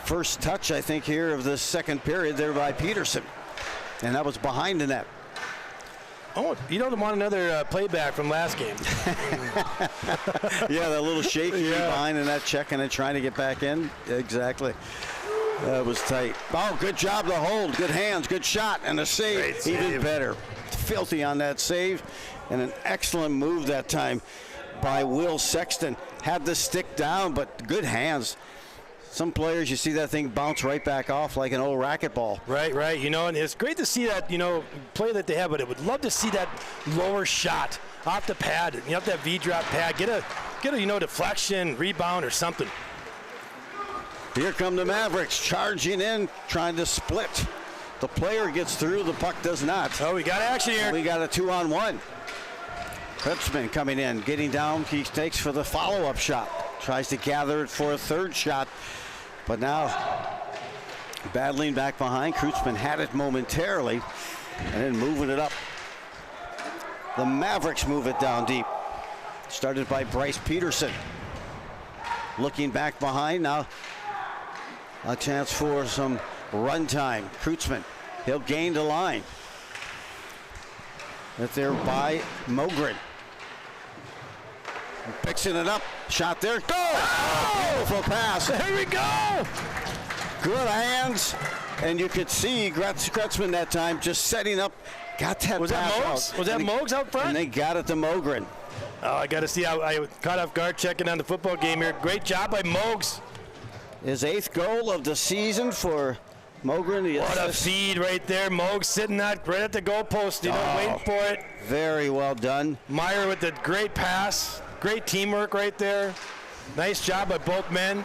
first touch, I think, here of the second period there by Peterson. And that was behind the net. Oh, you don't want another playback from last game. Yeah, that little shaky behind in that checking and trying to get back in. Exactly. That was tight. Oh, good job to hold. Good hands, good shot, and a save. Even better. Filthy on that save. And an excellent move that time by Will Sexton. Had the stick down, but good hands. Some players, you see that thing bounce right back off like an old racquetball. Right. And it's great to see that, play that they have, but I would love to see that lower shot off the pad. You have that V-drop pad. Get a deflection, rebound, or something. Here come the Mavericks charging in, trying to split. The player gets through, the puck does not. Oh, we got action here. We got a 2-on-1. Kurtzman coming in, getting down. He takes for the follow-up shot. Tries to gather it for a third shot. But now, battling back behind. Kurtzman had it momentarily, and then moving it up. The Mavericks move it down deep. Started by Bryce Peterson. Looking back behind now. A chance for some run time. Kurtzman, he'll gain the line. Right there by Mogren. Fixing it up. Shot there. Go! Oh! Beautiful pass. Here we go! Good hands. And you could see Kurtzman that time just setting up. Got that Was pass that Mogs? out. Was that Mogs out front? And they got it to Mogren. Oh, I got to see how I caught off guard checking on the football game here. Great job by Mogs. His 8th goal of the season for Mogren. What a feed right there. Mogs sitting right at the goalpost, waiting for it. Very well done. Meyer with the great pass. Great teamwork right there. Nice job by both men.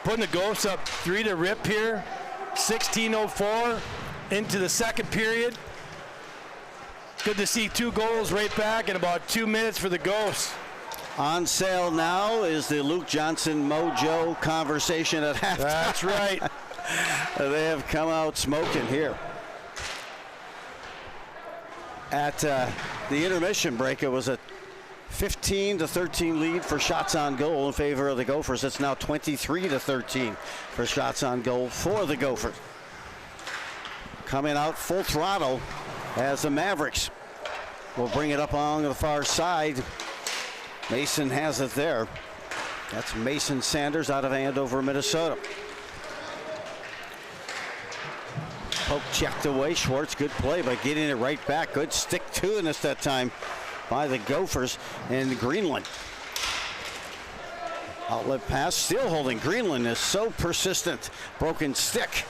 Putting the Gophers up 3-0 here. 16:04 into the second period. Good to see 2 goals right back in about 2 minutes for the Gophers. On sale now is the Luke Johnson Mojo conversation at halftime. That's right. They have come out smoking here. at the intermission break, it was a 15-13 lead for shots on goal in favor of the Gophers. It's now 23-13 for shots on goal for the Gophers. Coming out full throttle as the Mavericks will bring it up along the far side. Mason has it there. That's Mason Sanders out of Andover, Minnesota. Poke checked away. Schwartz, good play by getting it right back. Good stick to in this that time by the Gophers and Greenland. Outlet pass, still holding. Greenland is so persistent. Broken stick.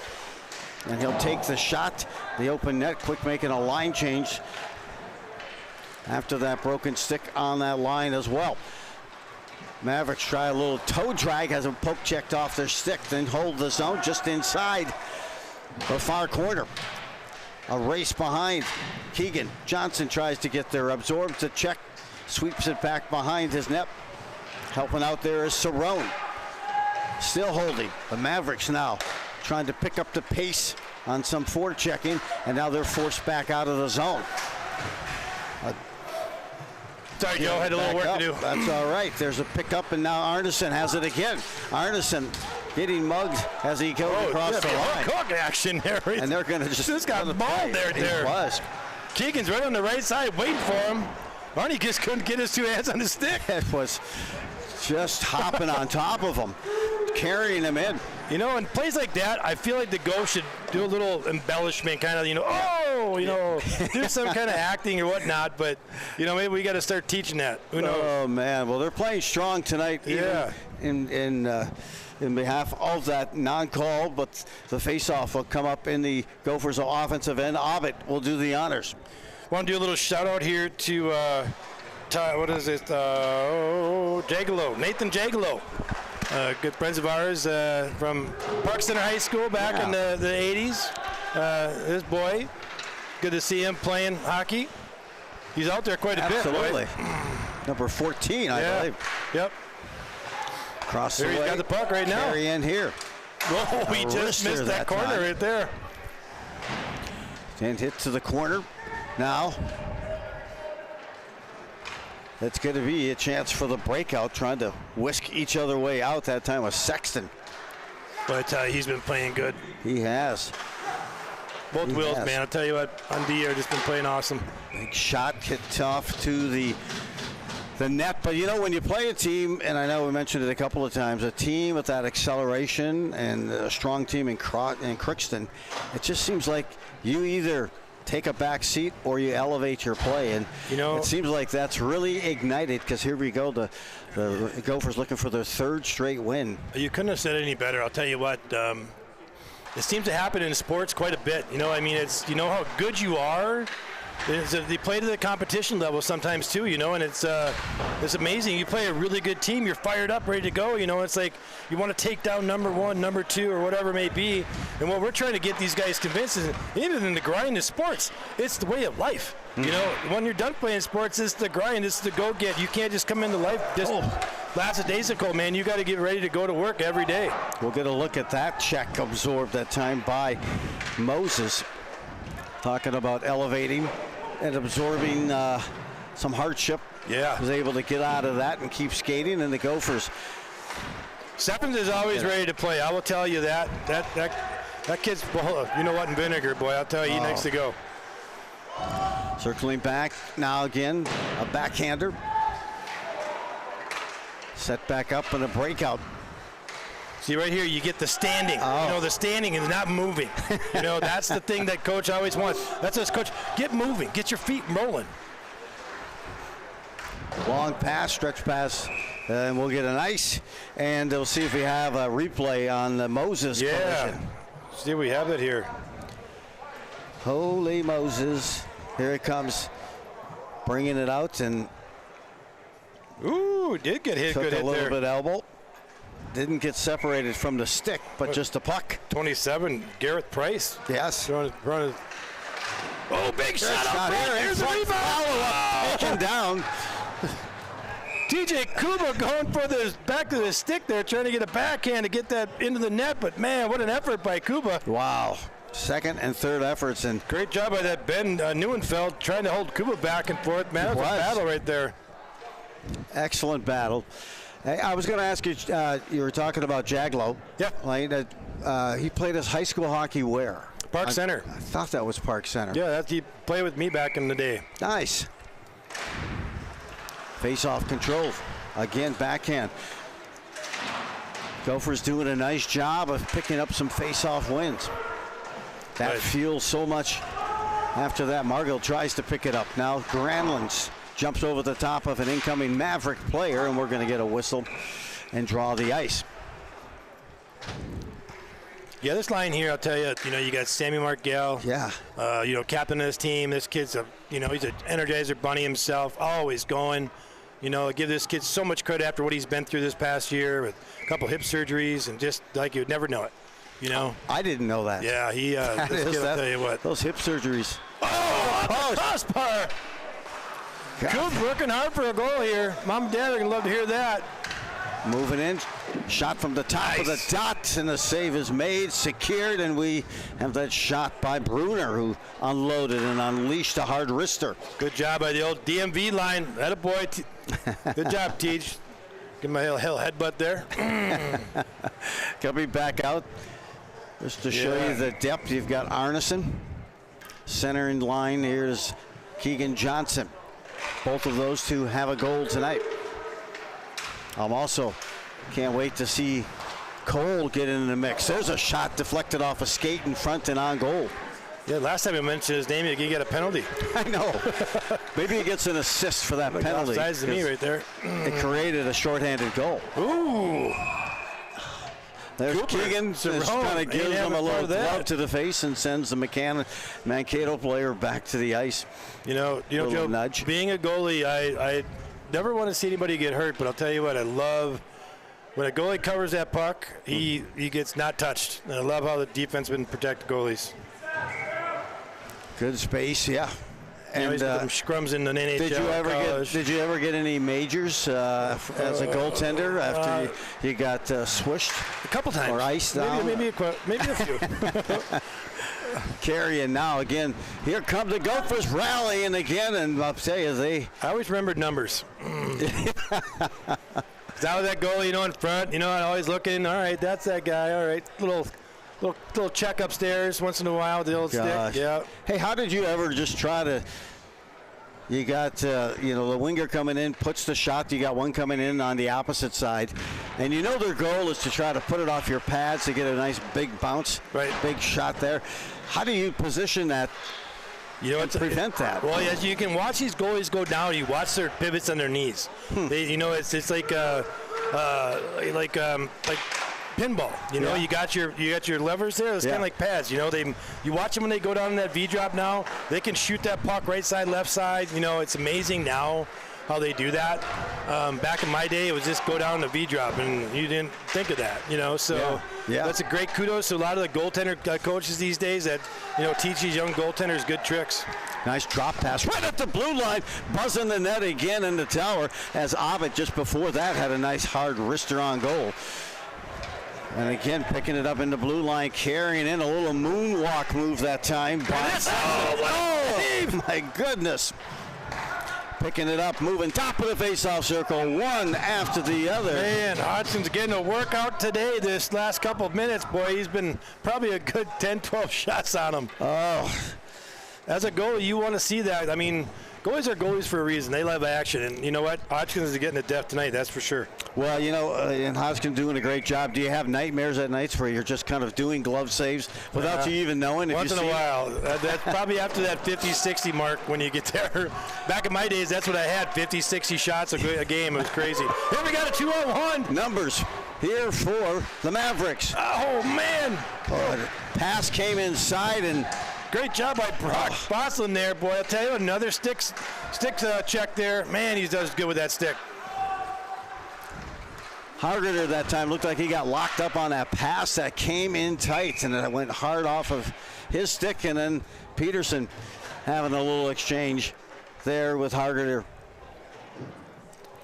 And he'll take the shot. The open net, quick making a line change after that broken stick on that line as well. Mavericks try a little toe drag, has a poke checked off their stick, then hold the zone just inside the far corner. A race behind. Keegan Johnson tries to get there, absorbs the check, sweeps it back behind his net. Helping out there is Cerrone. Still holding. The Mavericks now trying to pick up the pace on some forechecking, and now they're forced back out of the zone. Sorry, Joe, had a little work to do. That's all right. There's a pickup, and now Arneson has it again. Arneson getting mugged as he goes across the line. Hook action there. And they're going to just got balled there. It was. Keegan's right on the right side waiting for him. Arnie just couldn't get his two hands on the stick. It was just hopping on top of him, carrying him in. You know, in plays like that, I feel like the Go should do a little embellishment, kind of, do some kind of acting or whatnot. But, maybe we got to start teaching that. Who knows? Oh, man. Well, they're playing strong tonight. Yeah. In behalf of that non-call, but the face-off will come up in the Gophers' offensive end. Ovid will do the honors. Want to do a little shout-out here to, Jagalo, Nathan Jagalo. Good friends of ours from Park Center High School back in the 80s. His boy, good to see him playing hockey. He's out there quite a bit. Absolutely. Number 14, I believe. Yep. Cross there, the he's way. got the puck right now. Carry in here. Whoa, he just missed that corner time. right there. And hit to the corner. Now, it's going to be a chance for the breakout, trying to whisk each other way out. That time was Sexton. But he's been playing good. He has. Both wheels, man. I'll tell you what, on D, just been playing awesome. Big shot hit tough to the net. But, when you play a team, and I know we mentioned it a couple of times, a team with that acceleration and a strong team in Crookston, it just seems like you either take a back seat or you elevate your play. And it seems like that's really ignited, because here we go. The Gophers looking for their third straight win. You couldn't have said it any better. I'll tell you what. It seems to happen in sports quite a bit. It's how good you are. They play to the competition level sometimes too, and it's amazing. You play a really good team, you're fired up, ready to go. It's like you want to take down number one, number two, or whatever it may be. And what we're trying to get these guys convinced is, even in the grind of sports, it's the way of life. When you're done playing sports, it's the grind, it's the go-get. You can't just come into life just lackadaisical, man. You got to get ready to go to work every day. We'll get a look at that check absorbed that time by Moses. Talking about elevating and absorbing some hardship. Yeah. Was able to get out of that and keep skating, and the Gophers. Stephens is always ready to play. I will tell you that. That kid's, in vinegar, boy. I'll tell you, he needs to go. Circling back now again, a backhander. Set back up and a breakout. See, right here, you get the standing. The standing is not moving. That's the thing that coach always wants. That's us, coach. Get moving. Get your feet rolling. Long pass, stretch pass, and we'll get an ice. And we'll see if we have a replay on the Moses collision. See if we have it here. Holy Moses. Here it comes. Bringing it out, and did get hit. Took Good hit a little there. bit elbow. Didn't get separated from the stick, but just a puck. 27, Gareth Price. Yes. Running. Oh, big shot up here. There's a rebound. Follow-up. Taken down. TJ Kuba going for the back of the stick there, trying to get a backhand to get that into the net. But, man, what an effort by Kuba. Wow. Second and third efforts, and Great job by that Ben Neuenfeld trying to hold Kuba back and forth. Man, that was a battle right there. excellent battle. Hey, I was going to ask you, you were talking about Jaglow. Yeah. He played his high school hockey where? Park Center. I thought that was Park Center. Yeah, he played with me back in the day. Nice. Face-off control. Again, backhand. Gophers doing a nice job of picking up some face-off wins. That Right. fuels so much after that. Margill tries to pick it up. Now Granlunds jumps over the top of an incoming Maverick player, and we're going to get a whistle and draw the ice. Yeah, this line here, I'll tell you, you got Sammy Margell. Yeah. Captain of this team. This kid's he's an Energizer bunny himself, always going. I give this kid so much credit after what he's been through this past year with a couple hip surgeries and just like you'd never know it. I didn't know that. Yeah, this kid, I'll tell you what. Those hip surgeries. Oh, crossbar. Good, working hard for a goal here. Mom and Dad are going to love to hear that. Moving in, shot from the top of the dot, and the save is made, secured, and we have that shot by Bruner, who unloaded and unleashed a hard wrister. Good job by the old DMV line. Attaboy. Good job, Teach. Give my little headbutt there. Coming back out, just to show you the depth, you've got Arneson. Center in line, here's Keegan Johnson. Both of those two have a goal tonight. Also can't wait to see Cole get in the mix. There's a shot deflected off a skate in front and on goal. Yeah, last time I mentioned his name, he get a penalty. I know. Maybe he gets an assist for that penalty. Offsides to me right there. It created a shorthanded goal. Ooh. There's Cooper. Keegan, just kind of gives him a little glove to the face and sends the Mankato player back to the ice. Joe, nudge. Being a goalie, I never want to see anybody get hurt, but I'll tell you what, I love when a goalie covers that puck, he gets not touched. And I love how the defensemen protect goalies. Good space, yeah. And he's got them scrums in the NHL. Did you ever get any majors as a goaltender after you got swished? A couple times. Or iced down? Maybe a few. Carrying now again. Here come the Gophers rallying again, and I'll tell you, I always remembered numbers. That was that goalie, in front. I'm always looking. All right, that's that guy. All right, little check upstairs once in a while with the old stick. Yeah. Hey, how did you ever just try to? You got the winger coming in, puts the shot. You got one coming in on the opposite side, and their goal is to try to put it off your pads to get a nice big bounce, right? Big shot there. How do you position that? To prevent that. Well, as you can watch these goalies go down, you watch their pivots on their knees. They, it's like pinball. You got your levers there. It's kind of like pads. You watch them when they go down in that V drop now. They can shoot that puck right side, left side. It's amazing now how they do that. Back in my day, it was just go down the V drop, and you didn't think of that. So that's a great kudos to a lot of the goaltender coaches these days that teach these young goaltenders good tricks. Nice drop pass right at the blue line, buzzing the net again in the tower, as Ovid just before that had a nice hard wrister on goal. And again, picking it up in the blue line, carrying in a little moonwalk move that time. Oh, my goodness. Picking it up, moving top of the faceoff circle, one after the other. Man, Hodgson's getting a workout today this last couple of minutes. Boy, he's been probably a good 10, 12 shots on him. Oh. As a goalie, you want to see that. I mean, goalies are goalies for a reason. They love action. And you know what? Hodgkins is getting it depth tonight, that's for sure. Well, and Hodgkins doing a great job. Do you have nightmares at nights where you're just kind of doing glove saves without you even knowing? Once in a while. That's probably after that 50-60 mark when you get there. Back in my days, that's what I had, 50, 60 shots a game. It was crazy. Here we got a 2-on-1. Numbers here for the Mavericks. Oh, man. Pass came inside, and great job by Brock Boslin there, boy. I'll tell you, another stick check there. Man, he does good with that stick. Hargreaves that time looked like he got locked up on that pass that came in tight, and it went hard off of his stick, and then Peterson having a little exchange there with Hargreaves.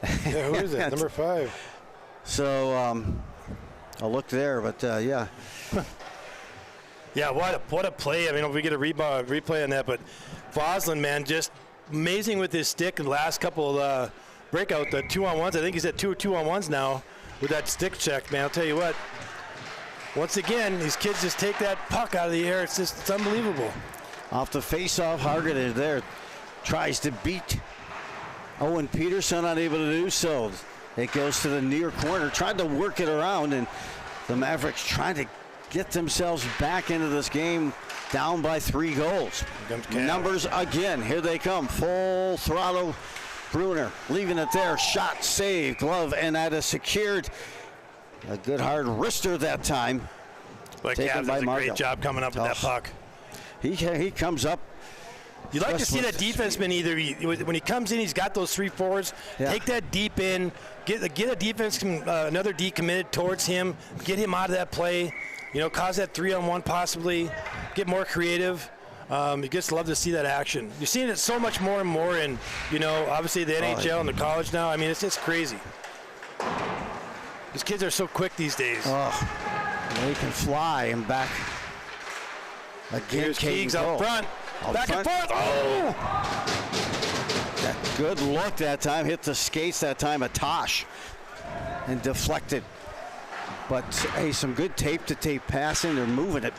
Yeah, who is it? Number 5. So I'll look there, but yeah. Yeah, what a play. I mean, if we get a replay on that, but Voslin, man, just amazing with his stick in the last couple breakout, the 2-on-1s. I think he's at 2-on-1s now with that stick check, man. I'll tell you what. Once again, these kids just take that puck out of the air. It's unbelievable. Off the face-off, Hargett is there. Tries to beat Owen Peterson, unable to do so. It goes to the near corner, tried to work it around, and the Mavericks trying to get themselves back into this game, down by 3 goals. Numbers again, here they come, full throttle. Bruner leaving it there, shot, save, glove, and that is secured. A good hard wrister that time. But Cavs does a great job coming up with that puck. He comes up. You like to see that defenseman either when he comes in, he's got those 3 forwards. Yeah. Take that deep in, get a defense, another D committed towards him, get him out of that play. You know, cause that 3-on-1 possibly, get more creative. You just love to see that action. You're seeing it so much more and more in, you know, obviously the NHL and the college now. I mean, it's just crazy. These kids are so quick these days. Oh, they can fly and back. Again, here's Keegs up front. Back and forth. Oh! That good look that time. Hit the skates that time. A Tosh. And deflected. But, hey, some good tape-to-tape passing. They're moving it.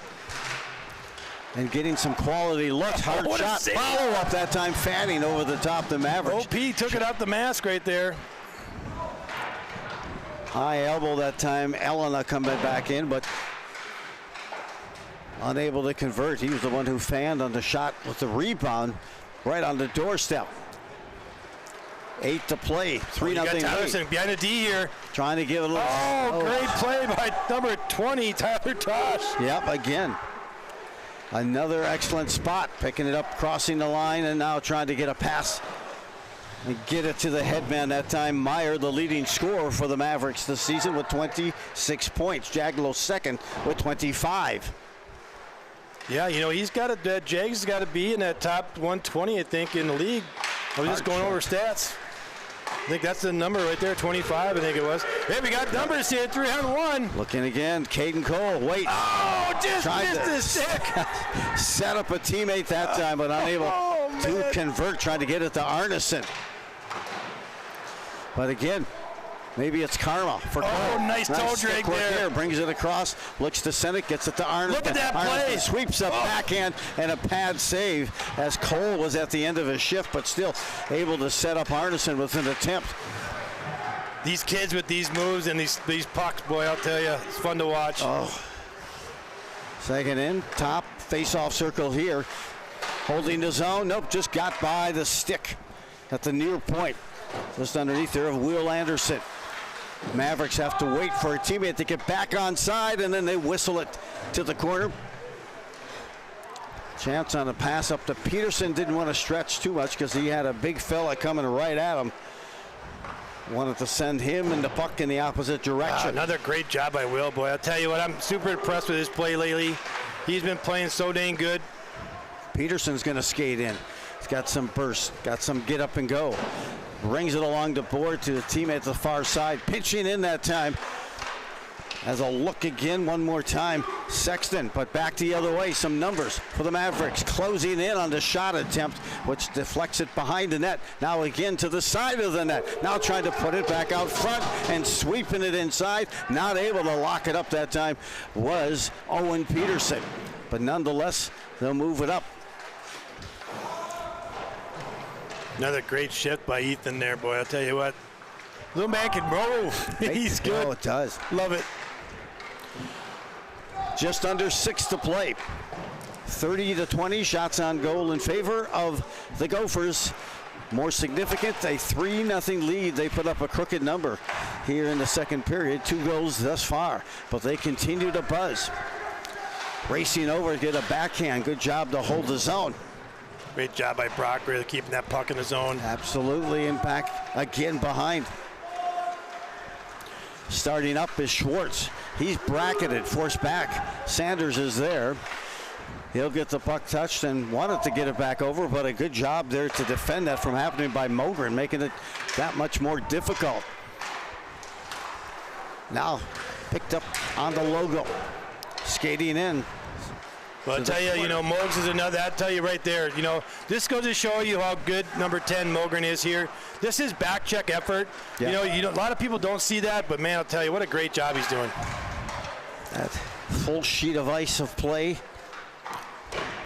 And getting some quality looks. Hard shot. Follow-up that time. Fanning over the top of the Mavericks. OP took it out the mask right there. High elbow that time. Elena coming back in, but unable to convert. He was the one who fanned on the shot with the rebound right on the doorstep. 8 to play. 3-0 lead. Behind the D here. Trying to give it a little. Great play by number 20, Tyler Tosh. Yep, again. Another excellent spot. Picking it up, crossing the line, and now trying to get a pass. And get it to the headman that time. Meyer, the leading scorer for the Mavericks this season with 26 points. Jaglow second with 25. Yeah, you know, he's got to, Jag's got to be in that top 120, I think, in the league. I was just going over stats. I think that's the number right there, 25, I think it was. Hey, we got numbers here, 3-on-1. Looking again, Caden Cole, wait. Oh, just missed the stick. Set up a teammate that time, but unable to convert, trying to get it to Arneson. But again, maybe it's karma for Cole. Nice toe drag there. Brings it across, looks to Sennick, gets it to Arneson. Look at that play. Sweeps up backhand and a pad save as Cole was at the end of his shift, but still able to set up Arneson with an attempt. These kids with these moves and these pucks, boy, I'll tell you, it's fun to watch. Second in, top, face-off circle here. Holding the zone, nope, just got by the stick at the near point. Just underneath there of Will Anderson. Mavericks have to wait for a teammate to get back on side, and then they whistle it to the corner. Chance on a pass up to Peterson. Didn't want to stretch too much because he had a big fella coming right at him. Wanted to send him and the puck in the opposite direction. Another great job by Will, boy. I'll tell you what, I'm super impressed with his play lately. He's been playing so dang good. Peterson's going to skate in. He's got some burst, got some get up and go. Brings it along the board to the teammate at the far side. Pitching in that time. As a look again, one more time. Sexton, but back the other way. Some numbers for the Mavericks. Closing in on the shot attempt, which deflects it behind the net. Now again to the side of the net. Now trying to put it back out front and sweeping it inside. Not able to lock it up that time was Owen Peterson. But nonetheless, they'll move it up. Another great shift by Ethan there, boy. I'll tell you what. Little man can roll. He's good. Oh, it does. Love it. Just under 6 to play. 30-20 shots on goal in favor of the Gophers. More significant, a 3-0 lead. They put up a crooked number here in the second period. 2 goals thus far, but they continue to buzz. Racing over to get a backhand. Good job to hold the zone. Great job by Brock, really keeping that puck in the zone. Absolutely, and back again behind. Starting up is Schwartz. He's bracketed, forced back. Sanders is there. He'll get the puck touched and wanted to get it back over, but a good job there to defend that from happening by Mogren, making it that much more difficult. Now picked up on the logo. Skating in. Well, I'll tell you, Mogs is another. I'll tell you right there. This goes to show you how good number 10 Mogren is here. This is back check effort. Yeah. A lot of people don't see that, but man, I'll tell you, what a great job he's doing. That full sheet of ice of play.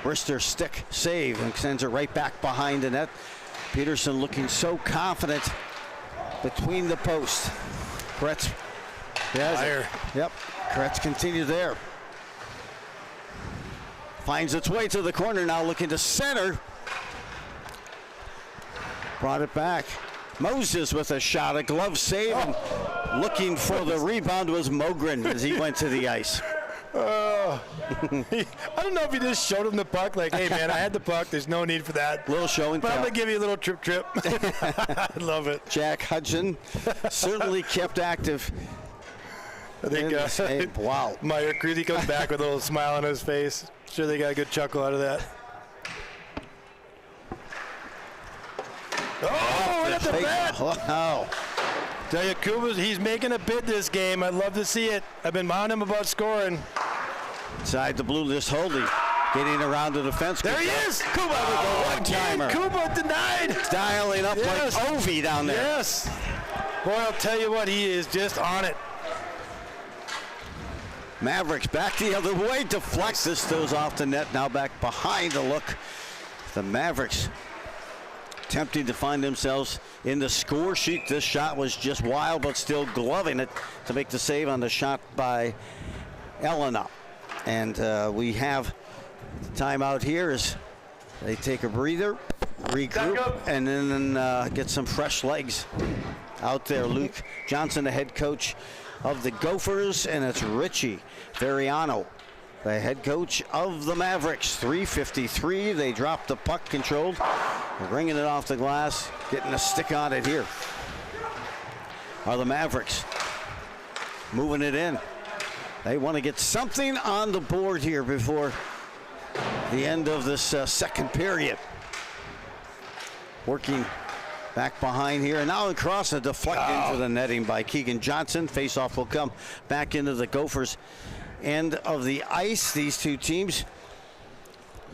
Brister stick save and sends it right back behind the net. Peterson looking so confident between the posts. Kretz. Fire. Yep. Kretz continues there. Finds its way to the corner now, looking to center. Brought it back. Moses with a shot, a glove save, and looking for the rebound was Mogren as he went to the ice. I don't know if he just showed him the puck, like, hey, man, I had the puck. There's no need for that. Little show and But I'm tell. going to give you a little trip. I love it. Jack Hudson certainly kept active. I think Wow. Meyer Cruzy comes back with a little smile on his face. Sure they got a good chuckle out of that. Oh, right at the bat. Wow. Tell you, Kuba's, he's making a bid this game. I'd love to see it. I've been on him about scoring. Inside the blue list, Holding. Getting around the defense. There he is. Kuba. One-timer. Kuba denied. Dialing up Yes. like Ovi down there. Yes. Boy, I'll tell you what, he is just on it. Mavericks back the other way. Deflects. This goes off the net. Now back behind the look. The Mavericks attempting to find themselves in the score sheet. This shot was just wild, but still gloving it to make the save on the shot by Elena. And we have the timeout here as they take a breather, regroup, and then get some fresh legs out there. Luke Johnson, the head coach of the Gophers, and it's Richie Veriano, the head coach of the Mavericks. 3:53. They drop the puck controlled. They're bringing it off the glass, getting a stick on it here. Are the Mavericks moving it in? They want to get something on the board here before the end of this second period. Working back behind here, and now across a deflect into the netting by Keegan Johnson. Face-off will come back into the Gophers' end of the ice. These two teams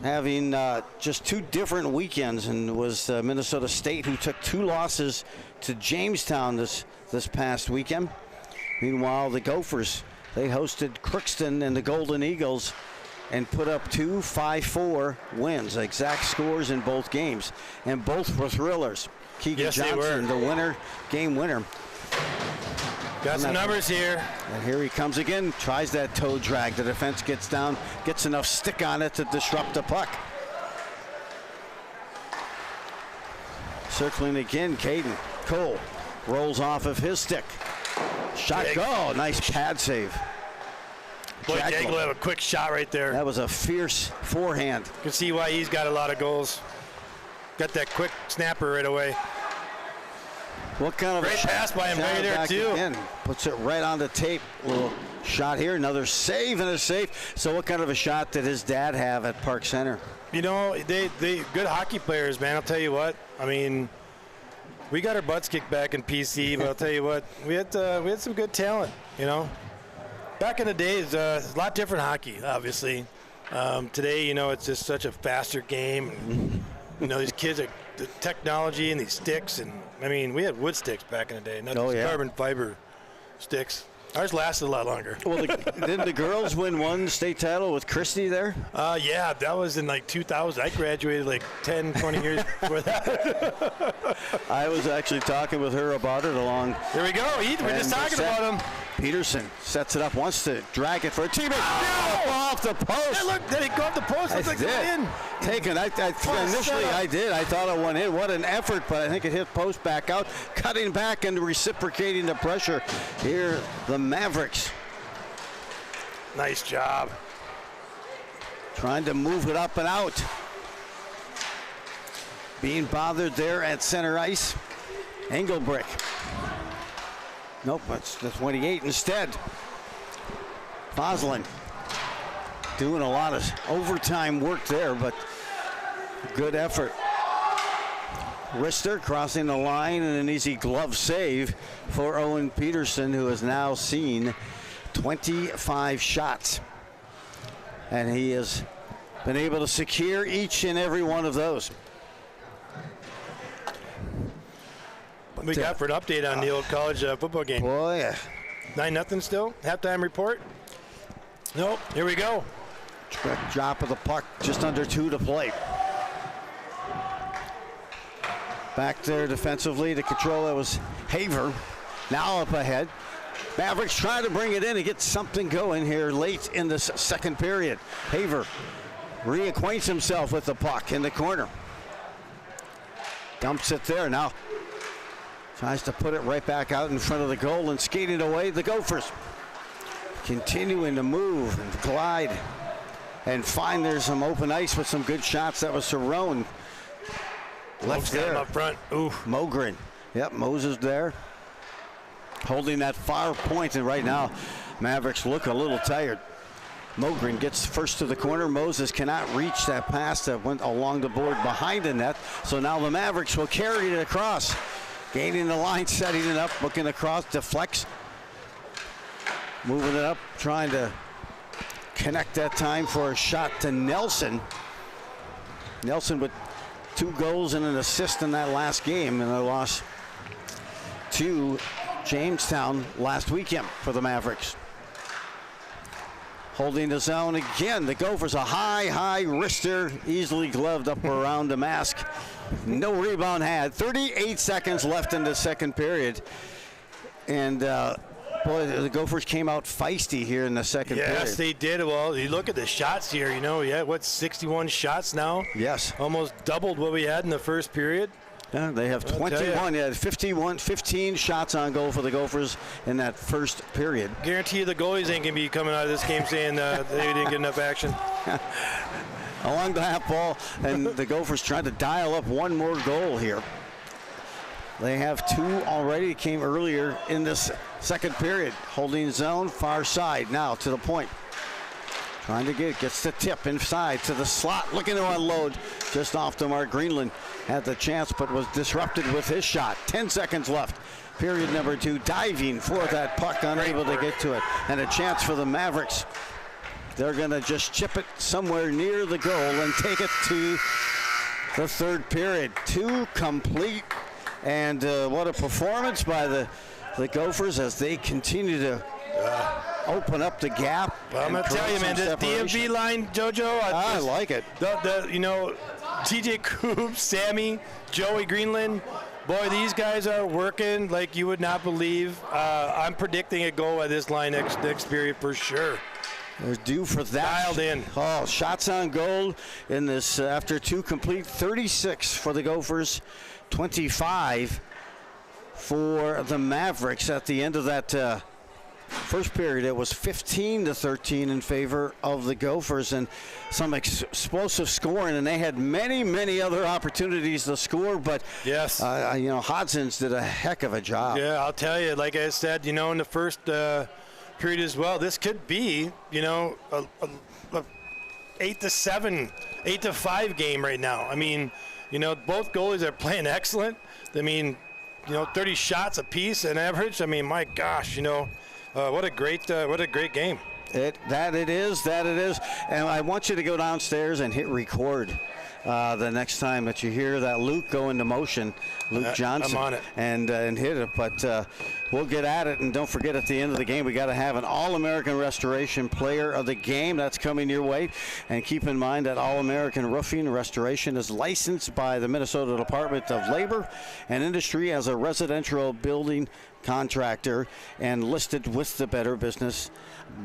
having just two different weekends, and it was Minnesota State who took 2 losses to Jamestown this past weekend. Meanwhile, the Gophers, they hosted Crookston and the Golden Eagles and put up 2 5-4 wins, exact scores in both games, and both were thrillers. Keegan Johnson, the winner, game winner. Got some numbers here. And here he comes again, tries that toe drag. The defense gets down, gets enough stick on it to disrupt the puck. Circling again, Caden Cole rolls off of his stick. Shot go, nice pad save. Boy, Jake will have a quick shot right there. That was a fierce forehand. You can see why he's got a lot of goals. Got that quick snapper right away. What kind of great pass by him right there too. Again, puts it right on the tape. Little shot here, another save and a save. So what kind of a shot did his dad have at Park Center? They good hockey players, man. I'll tell you what. I mean, we got our butts kicked back in PC, but I'll tell you what, we had some good talent. Back in the days, it's a lot different hockey, obviously. Today, it's just such a faster game. These kids are the technology and these sticks, and I mean, we had wood sticks back in the day, not just carbon fiber sticks. Ours lasted a lot longer. Well, didn't the girls win one state title with Christie there? Yeah, that was in like 2000. I graduated like 10, 20 years before that. I was actually talking with her about it along. There we go. We're just talking about him. Peterson sets it up, wants to drag it for a teammate. Oh! Off the post. Hey, look, did he go off the post? I Looks like did. in. Taken. Initially, I did. I thought it went in. What an effort, but I think it hit post back out. Cutting back and reciprocating the pressure. Here, the Mavericks. Nice job. Trying to move it up and out. Being bothered there at center ice. Engelbrick. Nope, it's the 28 instead. Foslin doing a lot of overtime work there, but good effort. Rister crossing the line and an easy glove save for Owen Peterson, who has now seen 25 shots. And he is been able to secure each and every one of those. What we got for an update on the old college football game? Boy, 9-0 still. Halftime report. Nope. Here we go. Drop of the puck, just under 2 to play. Back there defensively to control, that was Haver. Now up ahead. Mavericks trying to bring it in and get something going here late in this second period. Haver reacquaints himself with the puck in the corner. Dumps it there. Now tries to put it right back out in front of the goal and skating away the Gophers. Continuing to move and glide and find there's some open ice with some good shots. That was Cerrone. Left there. Up front. Ooh. Mogren. Yep, Moses there. Holding that far point, and right now, Mavericks look a little tired. Mogren gets first to the corner. Moses cannot reach that pass that went along the board behind the net. So now the Mavericks will carry it across. Gaining the line, setting it up, looking across, deflects. Moving it up, trying to connect that time for a shot to Nelson. Nelson with 2 goals and an assist in that last game, and a loss to Jamestown last weekend for the Mavericks. Holding the zone again, the Gophers, a high wrister, easily gloved up around the mask. No rebound had. 38 seconds left in the second period. And boy, the Gophers came out feisty here in the second period. Yes, they did. Well, you look at the shots here, you know, 61 shots now? Yes. Almost doubled what we had in the first period. Yeah, they have 21. They had 15 shots on goal for the Gophers in that first period. Guarantee you the goalies ain't going to be coming out of this game saying they didn't get enough action. Along the half ball, and the Gophers trying to dial up one more goal here. They have 2 already, came earlier in this second period. Holding zone, far side, now to the point. Trying to gets the tip inside to the slot, looking to unload just off the mark. Greenland had the chance, but was disrupted with his shot. 10 seconds left. Period number 2, diving for that puck, unable to get to it. And a chance for the Mavericks. They're gonna just chip it somewhere near the goal and take it to the third period. 2 complete, and what a performance by the Gophers as they continue to open up the gap. Well, I'm going to tell you, man, this DMV line, JoJo, I like it. You know, TJ Coops, Sammy, Joey Greenland, boy, these guys are working like you would not believe. I'm predicting a goal at this line next period for sure. They're due for that. Dialed in. Oh, shots on goal in this after 2 complete. 36 for the Gophers, 25 for the Mavericks at the end of that first period. It was 15-13 in favor of the Gophers, and some explosive scoring, and they had many other opportunities to score, but yes, you know, Hodson's did a heck of a job. Yeah, I'll tell you, like I said, you know, in the first period as well, this could be, you know, a 8-7, 8-5 game right now. I mean, you know, both goalies are playing excellent. I mean, you know, 30 shots apiece on average. I mean, my gosh, you know, what a great game. That it is. And I want you to go downstairs and hit record the next time that you hear that Luke go into motion, Luke Johnson. I'm on it. And hit it. But we'll get at it. And don't forget, at the end of the game, we got to have an All-American Restoration Player of the Game. That's coming your way. And keep in mind that All-American Roofing Restoration is licensed by the Minnesota Department of Labor and Industry as a residential building contractor and listed with the Better Business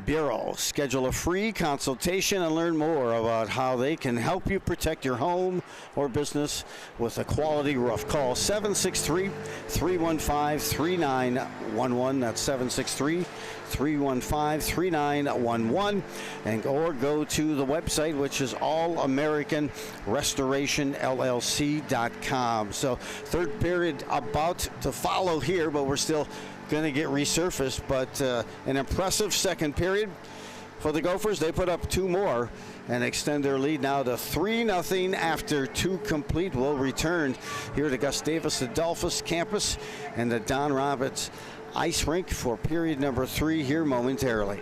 Bureau. Schedule a free consultation and learn more about how they can help you protect your home or business with a quality roof. Call 763-315-3911. That's 763-315-3911, and or go to the website, which is allamericanrestorationllc.com. So third period about to follow here, but we're still going to get resurfaced. But an impressive second period for the Gophers. They put up 2 more and extend their lead now to 3-0 after 2 complete. We'll return here to Gustavus Adolphus campus and the Don Roberts Ice Rink for period number 3 here momentarily.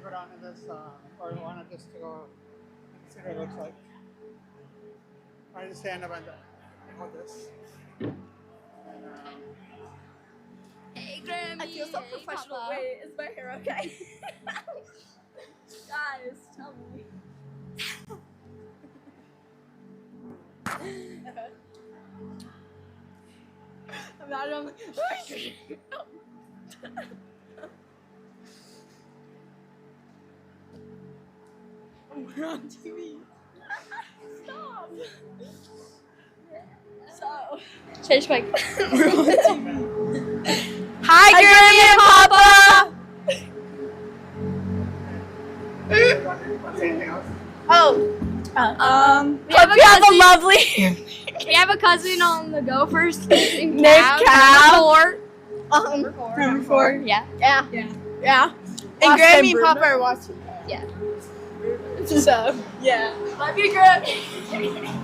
put on in this, or wanted just to go see what it looks like. I just stand up and hold this. And, Hey, Grammy. I feel so Hey, professional. Papa. Wait, is my hair okay? Guys, tell me. I'm not. I'm like, we're on TV. Stop. So. Change my. We're on TV. Hi, Grammy and Papa. want to say anything else? Oh. We have Hope you have a lovely. We have a cousin on the Gophers named Named Cal. Number four. Yeah. Yeah. And Last Grammy time and Bruno. Papa are watching. Yeah. So, yeah. Love you, Grammy.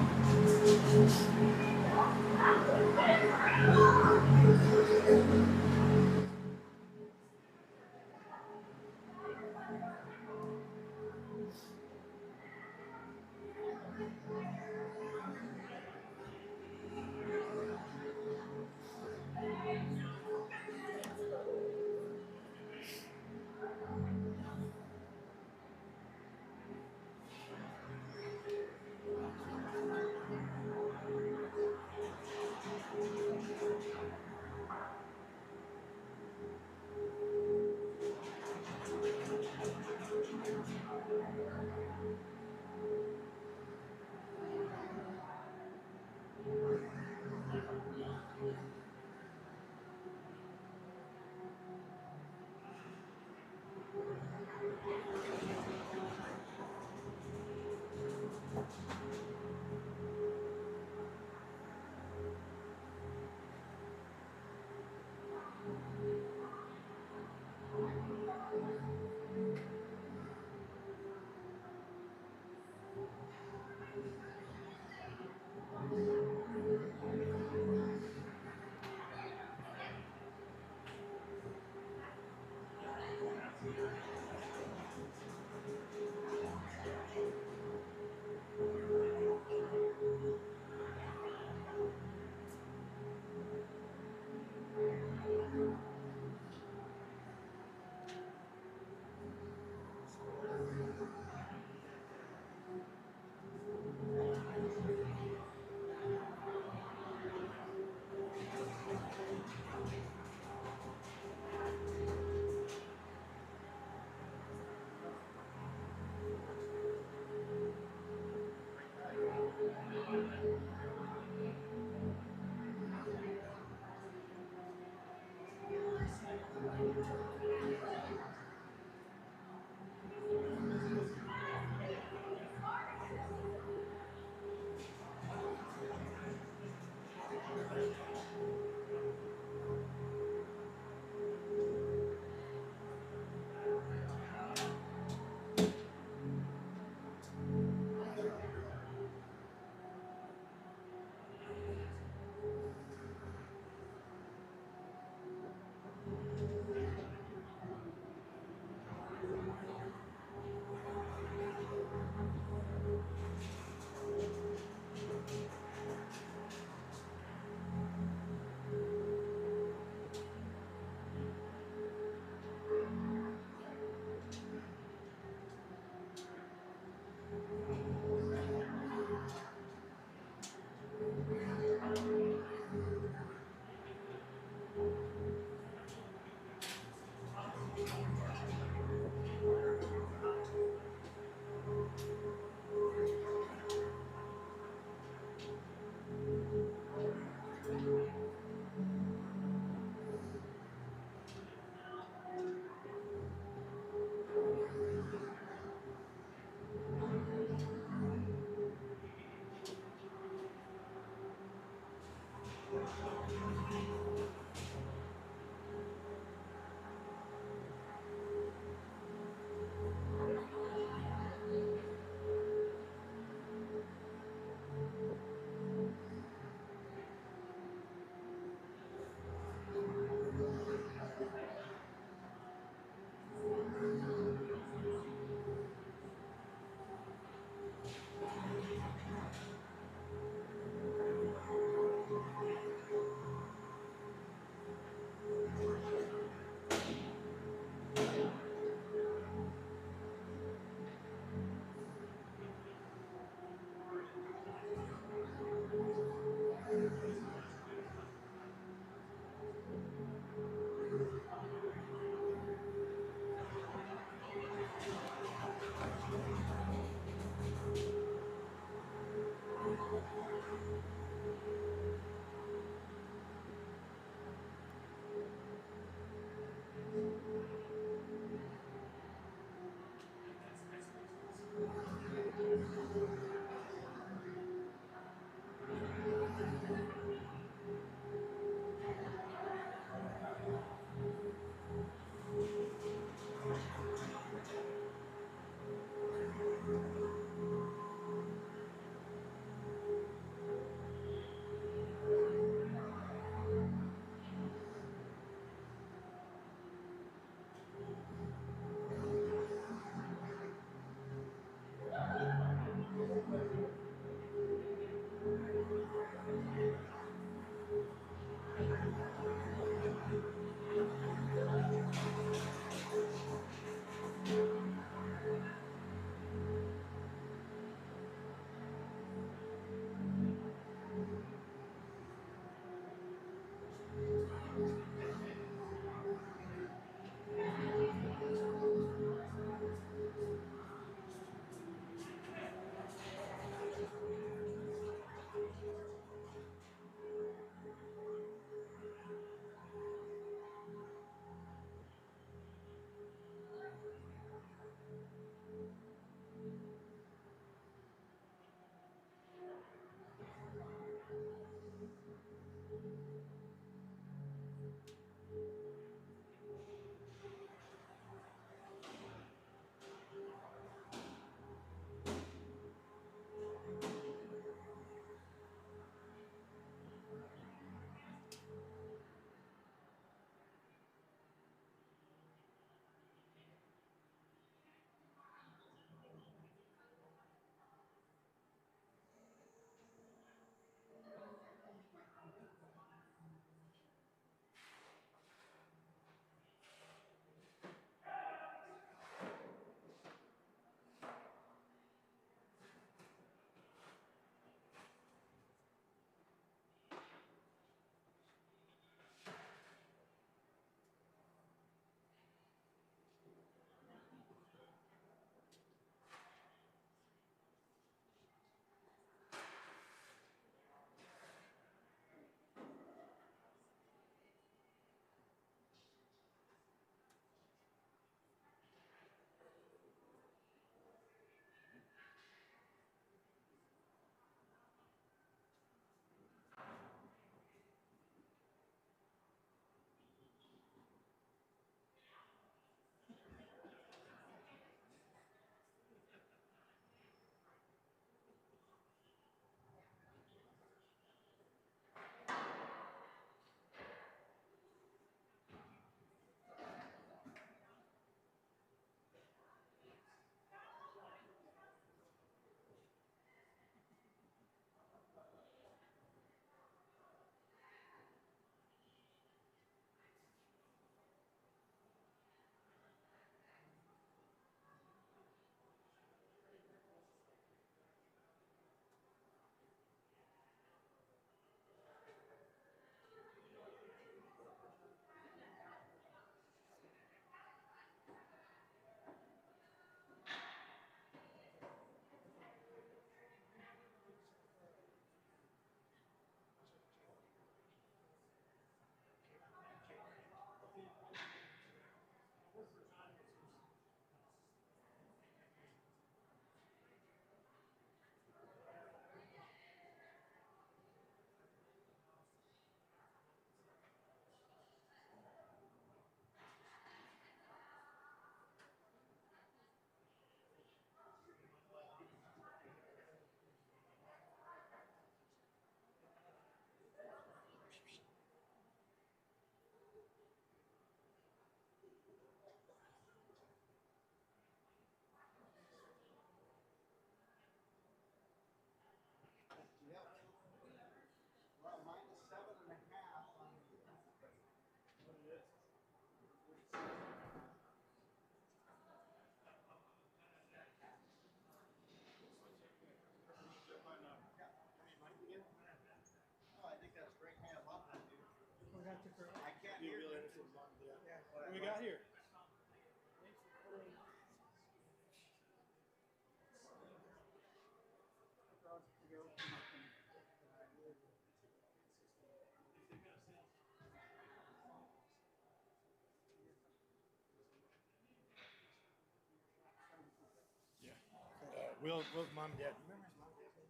What we got here? Will's mom and dad. Remember his mom and dad?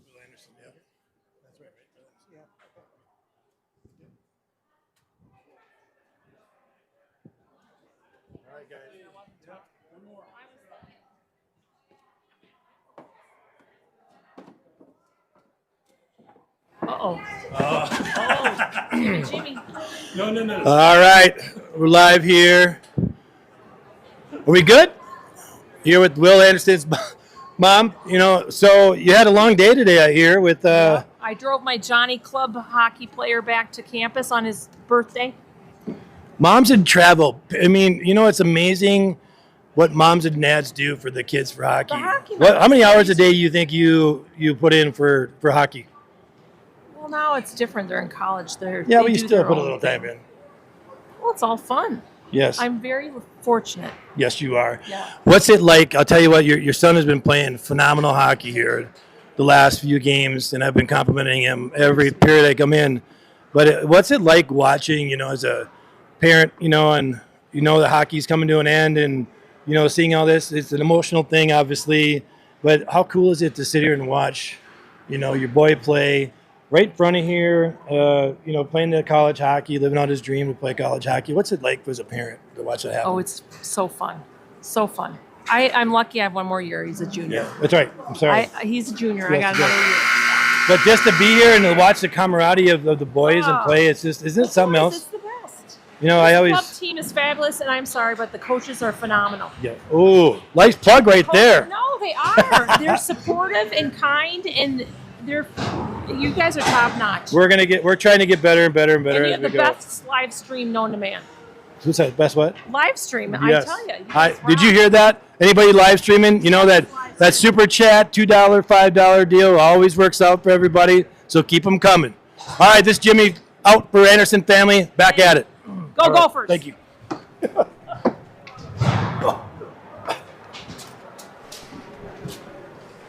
Will Anderson, yeah. That's right, right? All right, guys. One more. Jimmy. No. All right, we're live here. Are we good? Here with Will Anderson's mom. So you had a long day today, I hear, with I drove my Johnny Club hockey player back to campus on his birthday. moms and travel. I mean, it's amazing what moms and dads do for the kids for hockey. How many hours a day do you think you put in for hockey? Well, now it's different. They're in college. But you still put a little time in. Well, it's all fun. Yes. I'm very fortunate. Yes, you are. Yeah. What's it like? I'll tell you what, your son has been playing phenomenal hockey here the last few games, and I've been complimenting him every period I come in. But what's it like watching, as a parent, and the hockey's coming to an end and, seeing all this? It's an emotional thing, obviously. But how cool is it to sit here and watch, your boy play right in front of here, playing the college hockey, living out his dream to play college hockey? What's it like as a parent to watch that happen? Oh, it's so fun. So fun. I'm lucky I have one more year. He's a junior. Yeah, that's right. I'm sorry. He's a junior. Yes, I got another year. But just to be here and to watch the camaraderie of the boys and play, isn't it something else? It's the best. I always. The club team is fabulous, and I'm sorry, but the coaches are phenomenal. Yeah. Oh, nice plug right there. No, they are. They're supportive and kind, and you guys are top notch. We're trying to get better and better and better And you as have we the go. best live stream known to man. Who's that? Best what? Live stream, Yes. I tell you. Did you hear that? Anybody live streaming? That super chat $2, $5 deal always works out for everybody. So keep them coming. All right, this is Jimmy out for Anderson family. Back at it. Go Gophers. Thank you.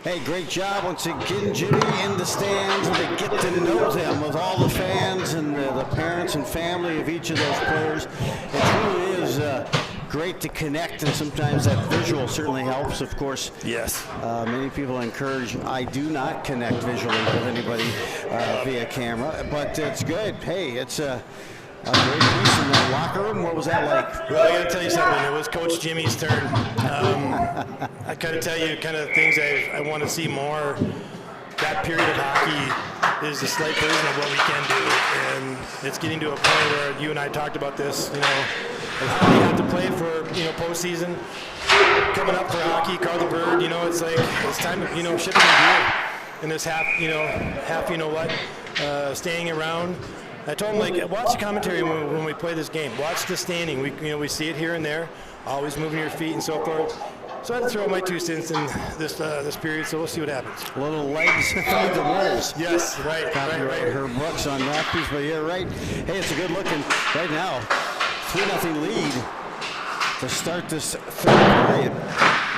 Hey, great job once again, Jimmy, in the stands, and to get to know them with all the fans and the parents and family of each of those players. It truly is great to connect, and sometimes that visual certainly helps. Of course, Yes. many people encourage I do not connect visually with anybody via camera, but it's good. Hey, it's a great piece in the locker room. What was that like? Well, I got to tell you something. It was Coach Jimmy's turn. I got to tell you things I want to see more. That period of hockey is a slight version of what we can do, and it's getting to a point where you and I talked about this. Of how you have to play for postseason. Coming up for hockey, Carl the Bird. It's like it's time to shipping the gear. And this half staying around. I told him, watch the commentary when we play this game. Watch the standing. We see it here and there, always moving your feet and so forth. So I had to throw my 2 cents in this period, so we'll see what happens. Little legs feed the wolves. Yes, right. Her books on that piece, but you're right. Hey, it's a good looking right now. 3-0 lead to start this third period.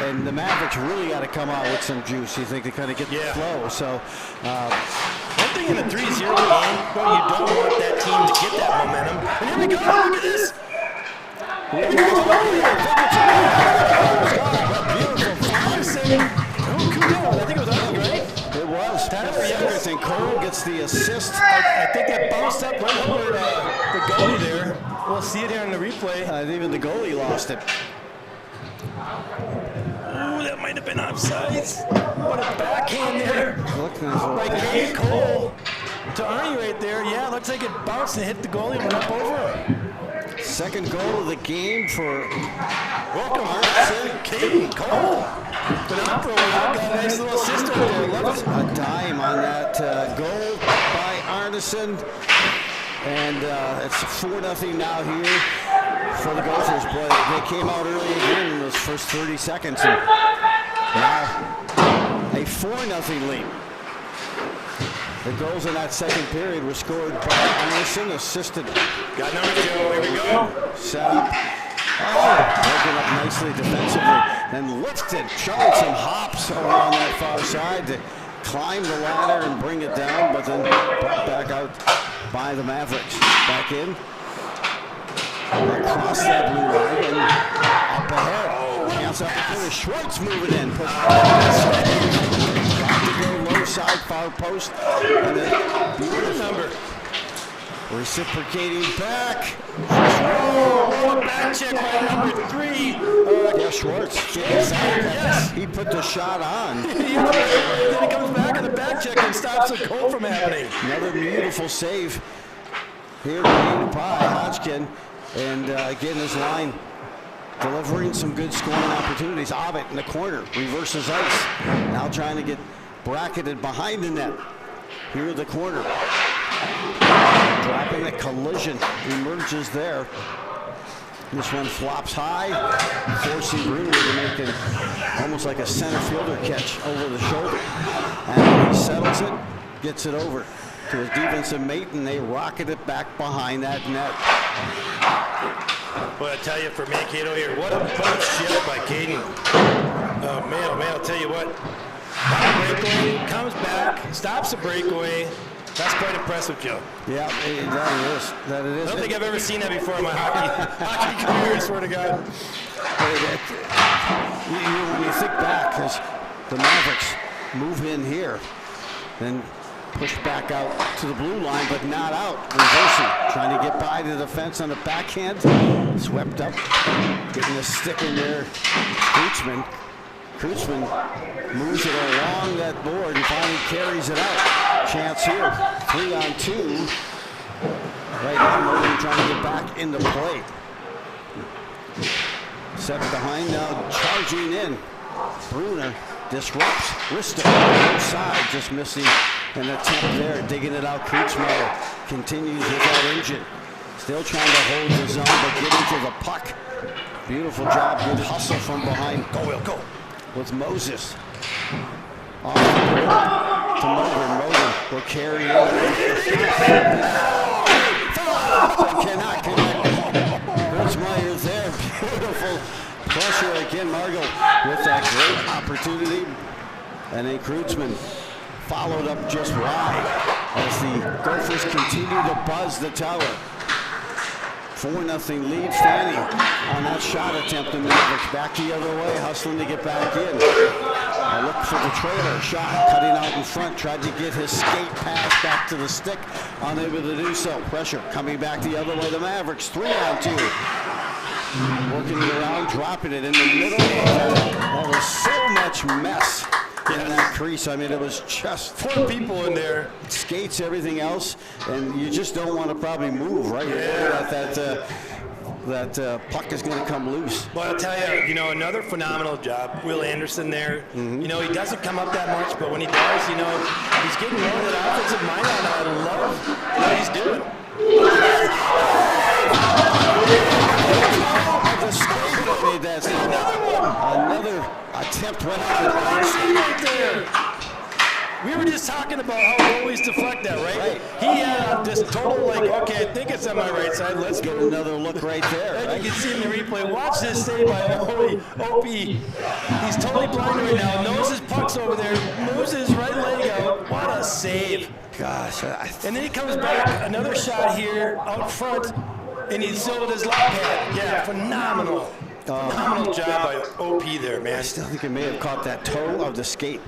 And the Mavericks really got to come out with some juice, you think, to kind of get the flow. So, one thing in a 3-0 game, you don't want that team to get that momentum. And here we go, look at this. I think it was Ugly, right? it was. And Cole gets the assist. I think that bounced up right over the goalie there. We'll see it here on the replay. Even the goalie lost it. Ooh, that might have been offsides. What a backhand there. By Kate Cole to Arnie right there. Yeah, looks like it bounced and hit the goalie and went up over. Second goal of the game for Welcome back, Kate Cole. Got a nice little assist right there. Love it. a dime on that goal by Arneson. And it's 4-0 now here for the Gophers. Boy, they came out early again in those first 30 seconds. And now a 4-0 lead. The goals in that second period were scored by Arneson, assisted. Got number 2. Here we go. Set up. Broken up nicely defensively. Then lifted, showing some hops over on that far side to climb the ladder and bring it down, but then brought back out by the Mavericks. Back in. Across that blue line and up ahead. Chance up to finish. Schwartz moving in. Got to go low side far post. And then beautiful number. Reciprocating back. Oh, back check by number 3. Yeah, Schwartz. Yes. He put the shot on. Then he comes back in the back check and stops the goal from happening. Another beautiful save here by Hodgkin. And again, his line delivering some good scoring opportunities. Abbott in the corner, reverses ice. Now trying to get bracketed behind the net. Here in the corner. Dropping a collision, emerges there. This one flops high, forcing Bruner to make it almost like a center fielder catch over the shoulder. And he settles it, gets it over to his defensive mate, and they rocket it back behind that net. Boy, I tell you, for Mankato here, what a punch shift by Caden. Oh man, I'll tell you what. Breakaway, comes back, stops the breakaway. That's quite impressive, Joe. Yeah, that it is. I don't think I've ever seen that before in my hockey career, I swear to God. When you think back, as the Mavericks move in here, then push back out to the blue line, but not out. Reversing, trying to get by the defense on the backhand. Swept up, getting a stick in there. Kreutzmann moves it along that board and finally carries it out. Chance here, 3-on-2. Right now, Morgan trying to get back into play. Set behind now, charging in. Bruner disrupts. Risto outside, just missing an attempt there, digging it out. Kreutzmann continues with that engine. Still trying to hold the zone, but getting to the puck. Beautiful job, good hustle from behind. Go, Will, go. With Moses. Off the board to Mogan. Mogan will carry in. Cannot connect. Kreutzmann there. Beautiful pressure again. Margot with that great opportunity. And then Kreutzmann followed up just wide as the Gophers continue to buzz the tower. 4-0 lead. Fanning on that shot attempt. The Mavericks back the other way, hustling to get back in. Look for the trailer. Shot cutting out in front. Tried to get his skate pass back to the stick. Unable to do so. Pressure coming back the other way. The Mavericks 3-on-2. Working it around, dropping it in the middle. That was so much mess in that crease. I mean, it was just 4 people in there. Skates, everything else, and you just don't want to probably move, right? You're worried that puck is going to come loose. Well, I'll tell you, another phenomenal job. Will Anderson there. He doesn't come up that much, but when he does, he's getting more of that offensive mind on. I love what he's doing. Another attempt went right there. We were just talking about how goalies deflect that, right? He had this total, okay, I think it's on my right side. Let's get another look right there. And you can see in the replay. Watch this save by OP. He's totally blind right now. Knows his puck's over there. Moves his right leg out. What a save. Gosh. And then he comes back. Another shot here out front. And he's still with his left hand. Yeah, phenomenal. Phenomenal job by OP there, man. I still think he may have caught that toe of the skate.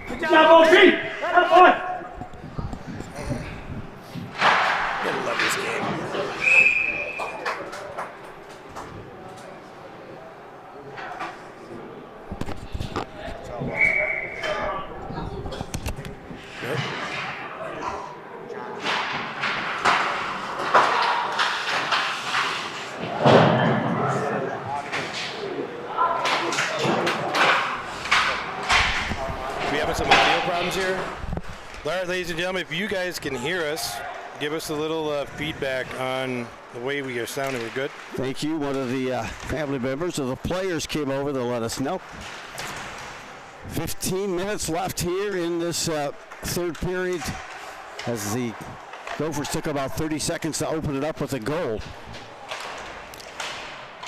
Good job, OP! Good boy! Gotta love this game. Good. Some audio problems here. All right, ladies and gentlemen, if you guys can hear us, give us a little feedback on the way we are sounding. We're good? Thank you. One of the family members of the players came over to let us know. 15 minutes left here in this third period as the Gophers took about 30 seconds to open it up with a goal.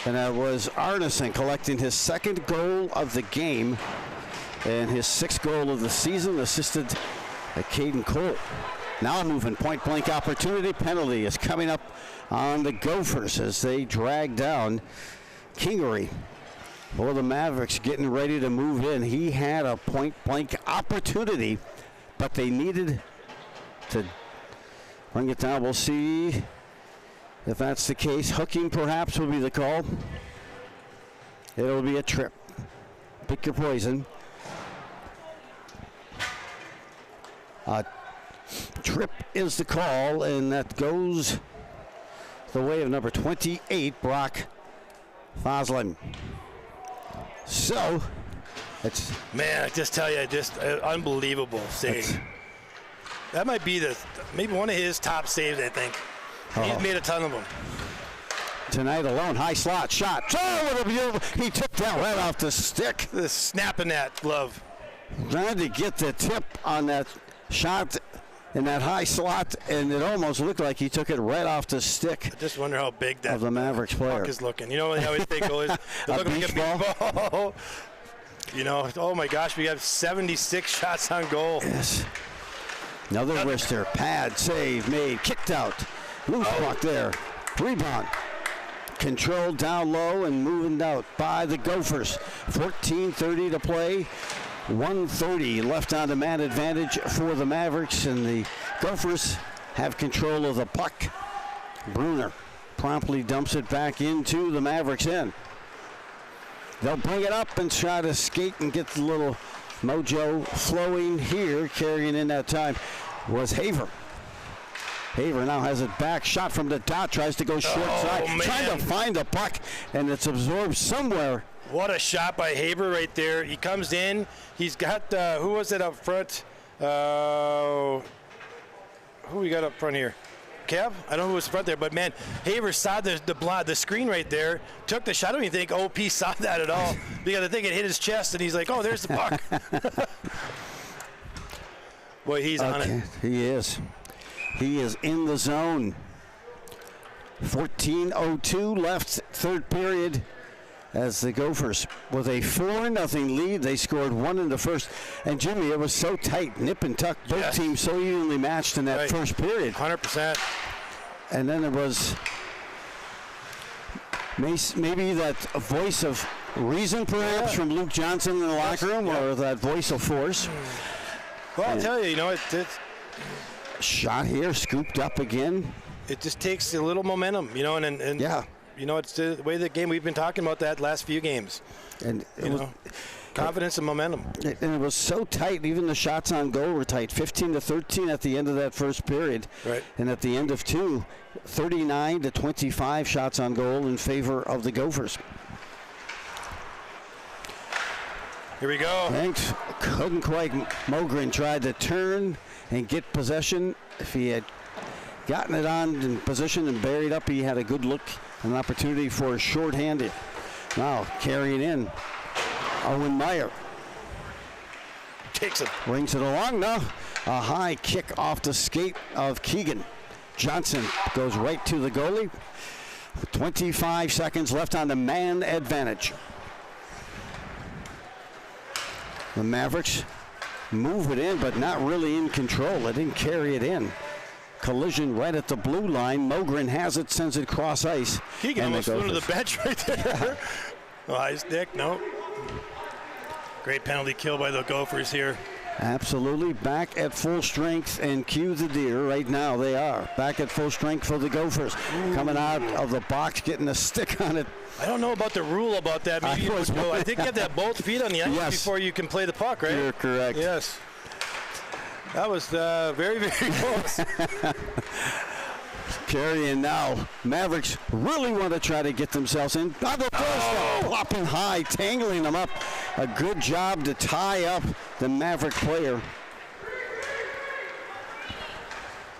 And that was Arneson collecting his second goal of the game. and his 6th goal of the season, assisted by Caden Cole. Now moving point-blank opportunity. Penalty is coming up on the Gophers as they drag down Kingery. For the Mavericks getting ready to move in. He had a point-blank opportunity, but they needed to bring it down. We'll see if that's the case. Hooking perhaps will be the call. It'll be a trip. Pick your poison. Trip is the call, and that goes the way of number 28, Brock Foslin. So, it's... Man, I just tell you, just unbelievable save. That might be maybe one of his top saves, I think. He's made a ton of them. Tonight alone, high slot shot. Oh, what a beautiful... He took that right off the stick. The snapping that glove. Trying to get the tip on that shot in that high slot, and it almost looked like he took it right off the stick. I just wonder how big that of the Mavericks player puck is looking. You know how his big goal is? A beach ball. You know, oh my gosh, we have 76 shots on goal. Yes. Another wrister, pad, save, made, kicked out. Loose puck there. Rebound. Controlled down low and moving out by the Gophers. 14:30 to play. 1:30 left on the man advantage for the Mavericks, and the Gophers have control of the puck. Bruner promptly dumps it back into the Mavericks end. They'll bring it up and try to skate and get the little mojo flowing here. Carrying in that time was Haver. Haver now has it back. Shot from the dot. Tries to go short side. Man. Trying to find the puck, and it's absorbed somewhere. What a shot by Haber right there. He comes in. He's got, who was it up front? Who we got up front here? Kev? I don't know who was front there, but man, Haber saw the screen right there, took the shot. I don't even think OP saw that at all, because I think it hit his chest, and he's like, oh, there's the puck. Boy, he's on it. He is. He is in the zone. 14:02 left, third period. As the Gophers, with a 4-0 lead, they scored 1 in the first. And Jimmy, it was so tight, nip and tuck, both teams so evenly matched in that first period. 100%. And then there was maybe that voice of reason, perhaps, from Luke Johnson in the locker room, or that voice of force. Well, I'll tell you, you know, it's shot here, scooped up again. It just takes a little momentum, you know, and yeah. You know, it's the way the game, we've been talking about that last few games. And you know, confidence and momentum. And it was so tight, even the shots on goal were tight. 15-13 at the end of that first period. Right. And at the end of 2, 39-25 shots on goal in favor of the Gophers. Here we go. Thanks. Couldn't quite. Mogren tried to turn and get possession. If he had gotten it on in position and buried up, he had a good look. An opportunity for a short-handed. Now carrying in. Owen Meyer takes it. Rings it along now. A high kick off the skate of Keegan. Johnson goes right to the goalie. 25 seconds left on the man advantage. The Mavericks move it in, but not really in control. They didn't carry it in. Collision right at the blue line. Mogren has it, sends it cross ice. Keegan almost flew to the bench right there. Oh, high stick, no. Great penalty kill by the Gophers here. Absolutely. Back at full strength, and cue the deer. Right now they are back at full strength for the Gophers. Coming out of the box, getting a stick on it. I don't know about the rule about that. Maybe I think you have to have both feet on the ice before you can play the puck, right? You're correct. Yes. That was very, very close. Carrying now. Mavericks really want to try to get themselves in. Plopping high, tangling them up. A good job to tie up the Maverick player.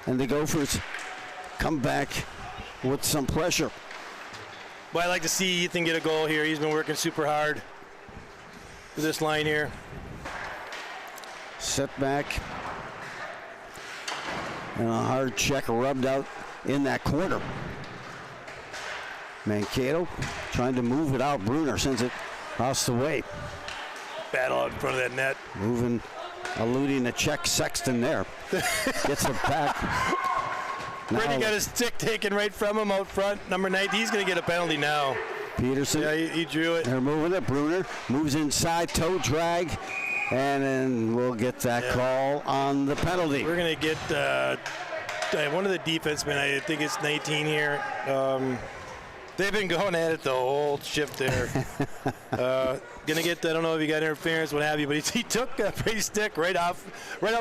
And the Gophers come back with some pressure. Well, I'd like to see Ethan get a goal here. He's been working super hard for this line here. Set back. And a hard check rubbed out in that corner. Mankato trying to move it out. Bruner sends it across the way. battle out in front of that net. Moving, eluding the check Sexton there. Gets it back. Brady got his stick taken right from him out front. Number 9, he's going to get a penalty now. Peterson. Yeah, he drew it. They're moving it. Bruner moves inside, toe drag, and then we'll get that call on the penalty. We're going to get one of the defensemen, I think it's 19 here. They've been going at it the whole shift there. Going to get, I don't know if you got interference, what have you, but he took Brady's stick right out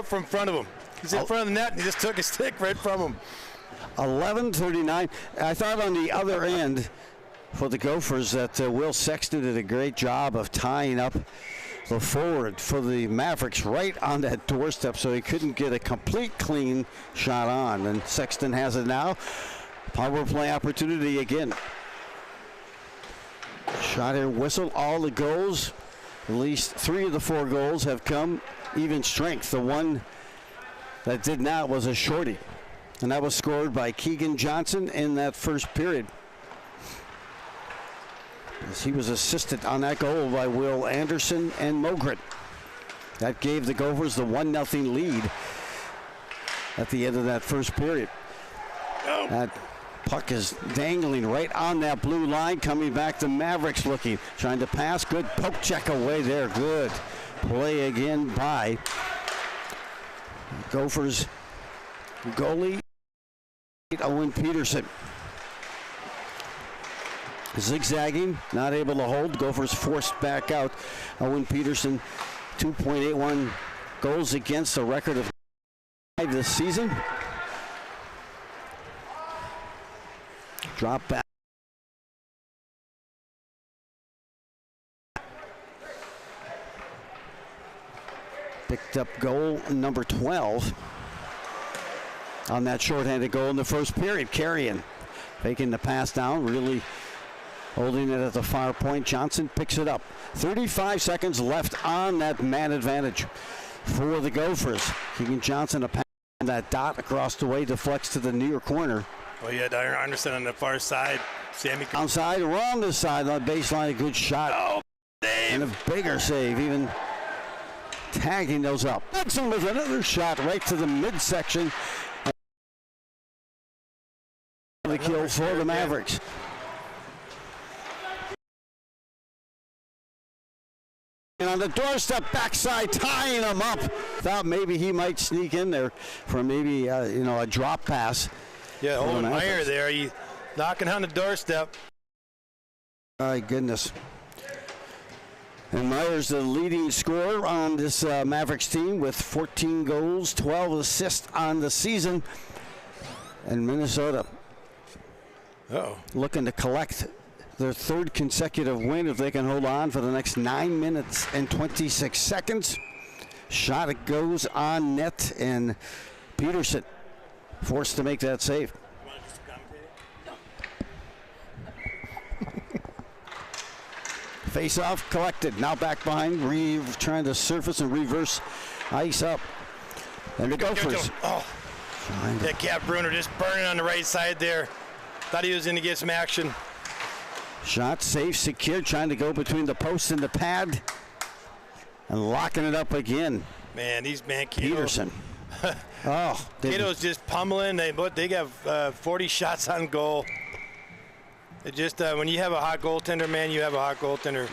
from front of him. He's in front of the net, and he just took his stick right from him. 11:39. I thought on the other end for the Gophers that Will Sexton did a great job of tying up the forward for the Mavericks right on that doorstep, so he couldn't get a complete clean shot on. And Sexton has it now. Power play opportunity again. Shot here, whistle. All the goals, at least 3 of the 4 goals have come even strength. The one that did not was a shorty, and that was scored by Keegan Johnson in that first period. As he was assisted on that goal by Will Anderson and Mogren. That gave the Gophers the 1-0 lead at the end of that first period. That puck is dangling right on that blue line, coming back to Mavericks looking, trying to pass. Good poke check away there. Good play again by Gophers goalie Owen Peterson. Zigzagging, not able to hold. Gophers forced back out. Owen Peterson, 2.81 goals against, a record of 5 this season. Drop back. Picked up goal number 12 on that shorthanded goal in the first period. Carrion faking the pass down, really holding it at the far point. Johnson picks it up. 35 seconds left on that man advantage for the Gophers. Keegan Johnson, a pass, that dot across the way, deflects to the near corner. Oh, yeah, Anderson on the far side. Sammy Outside, around the side on the baseline, a good shot. Oh, save. And a bigger save, even tagging those up. Excellent with another shot right to the midsection. The kill for the Mavericks. And on the doorstep, backside, tying him up. Thought maybe he might sneak in there for maybe a drop pass. Yeah, Owen Meyer there. He knocking on the doorstep. My goodness. And Meyer's the leading scorer on this Mavericks team with 14 goals, 12 assists on the season. And Minnesota looking to collect their 3rd consecutive win if they can hold on for the next 9 minutes and 26 seconds. Shot, it goes on net, and Peterson forced to make that save. Face off, collected. Now back behind, trying to surface and reverse ice up. And the Gophers. Oh, that Cap Bruner just burning on the right side there. Thought he was going to get some action. Shot safe, secure, trying to go between the post and the pad. And locking it up again. Man, these Mankato. Peterson. Mankato's just pummeling. They got 40 shots on goal. It just when you have a hot goaltender, man, you have a hot goaltender.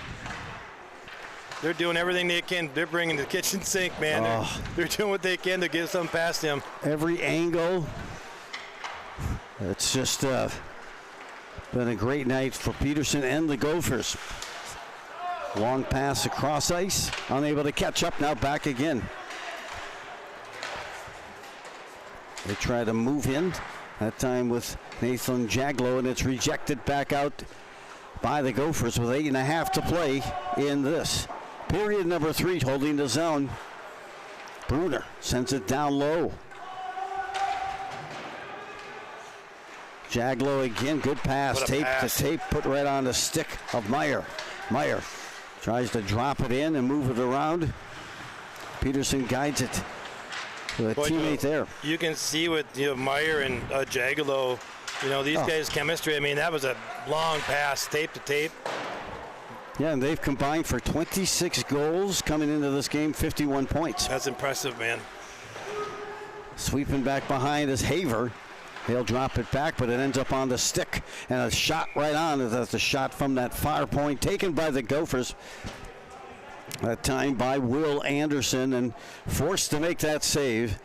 They're doing everything they can. They're bringing the kitchen sink, man. They're doing what they can to get something past him. Every angle. It's just been a great night for Peterson and the Gophers. Long pass across ice, unable to catch up. Now back again. They try to move in, that time with Nathan Jaglow, and it's rejected back out by the Gophers with 8.5 to play in this. Period number 3, holding the zone. Bruner sends it down low. Jaglow again, good pass. Tape to tape, put right on the stick of Meyer. Meyer tries to drop it in and move it around. Peterson guides it to a teammate there. You can see with Meyer and Jaglow, these guys' chemistry. I mean, that was a long pass, tape to tape. Yeah, and they've combined for 26 goals coming into this game, 51 points. That's impressive, man. Sweeping back behind is Haver. He'll drop it back, but it ends up on the stick. And a shot right on. That's a shot from that far point taken by the Gophers. That time by Will Anderson and forced to make that save.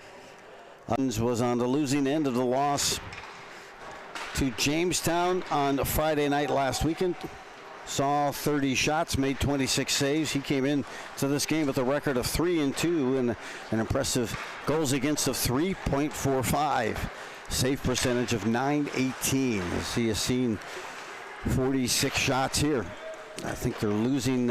Was on the losing end of the loss to Jamestown on Friday night last weekend. Saw 30 shots, made 26 saves. He came in to this game with a record of 3-2 and an impressive goals against of 3.45. Save percentage of .918. As he has seen 46 shots here. I think they're losing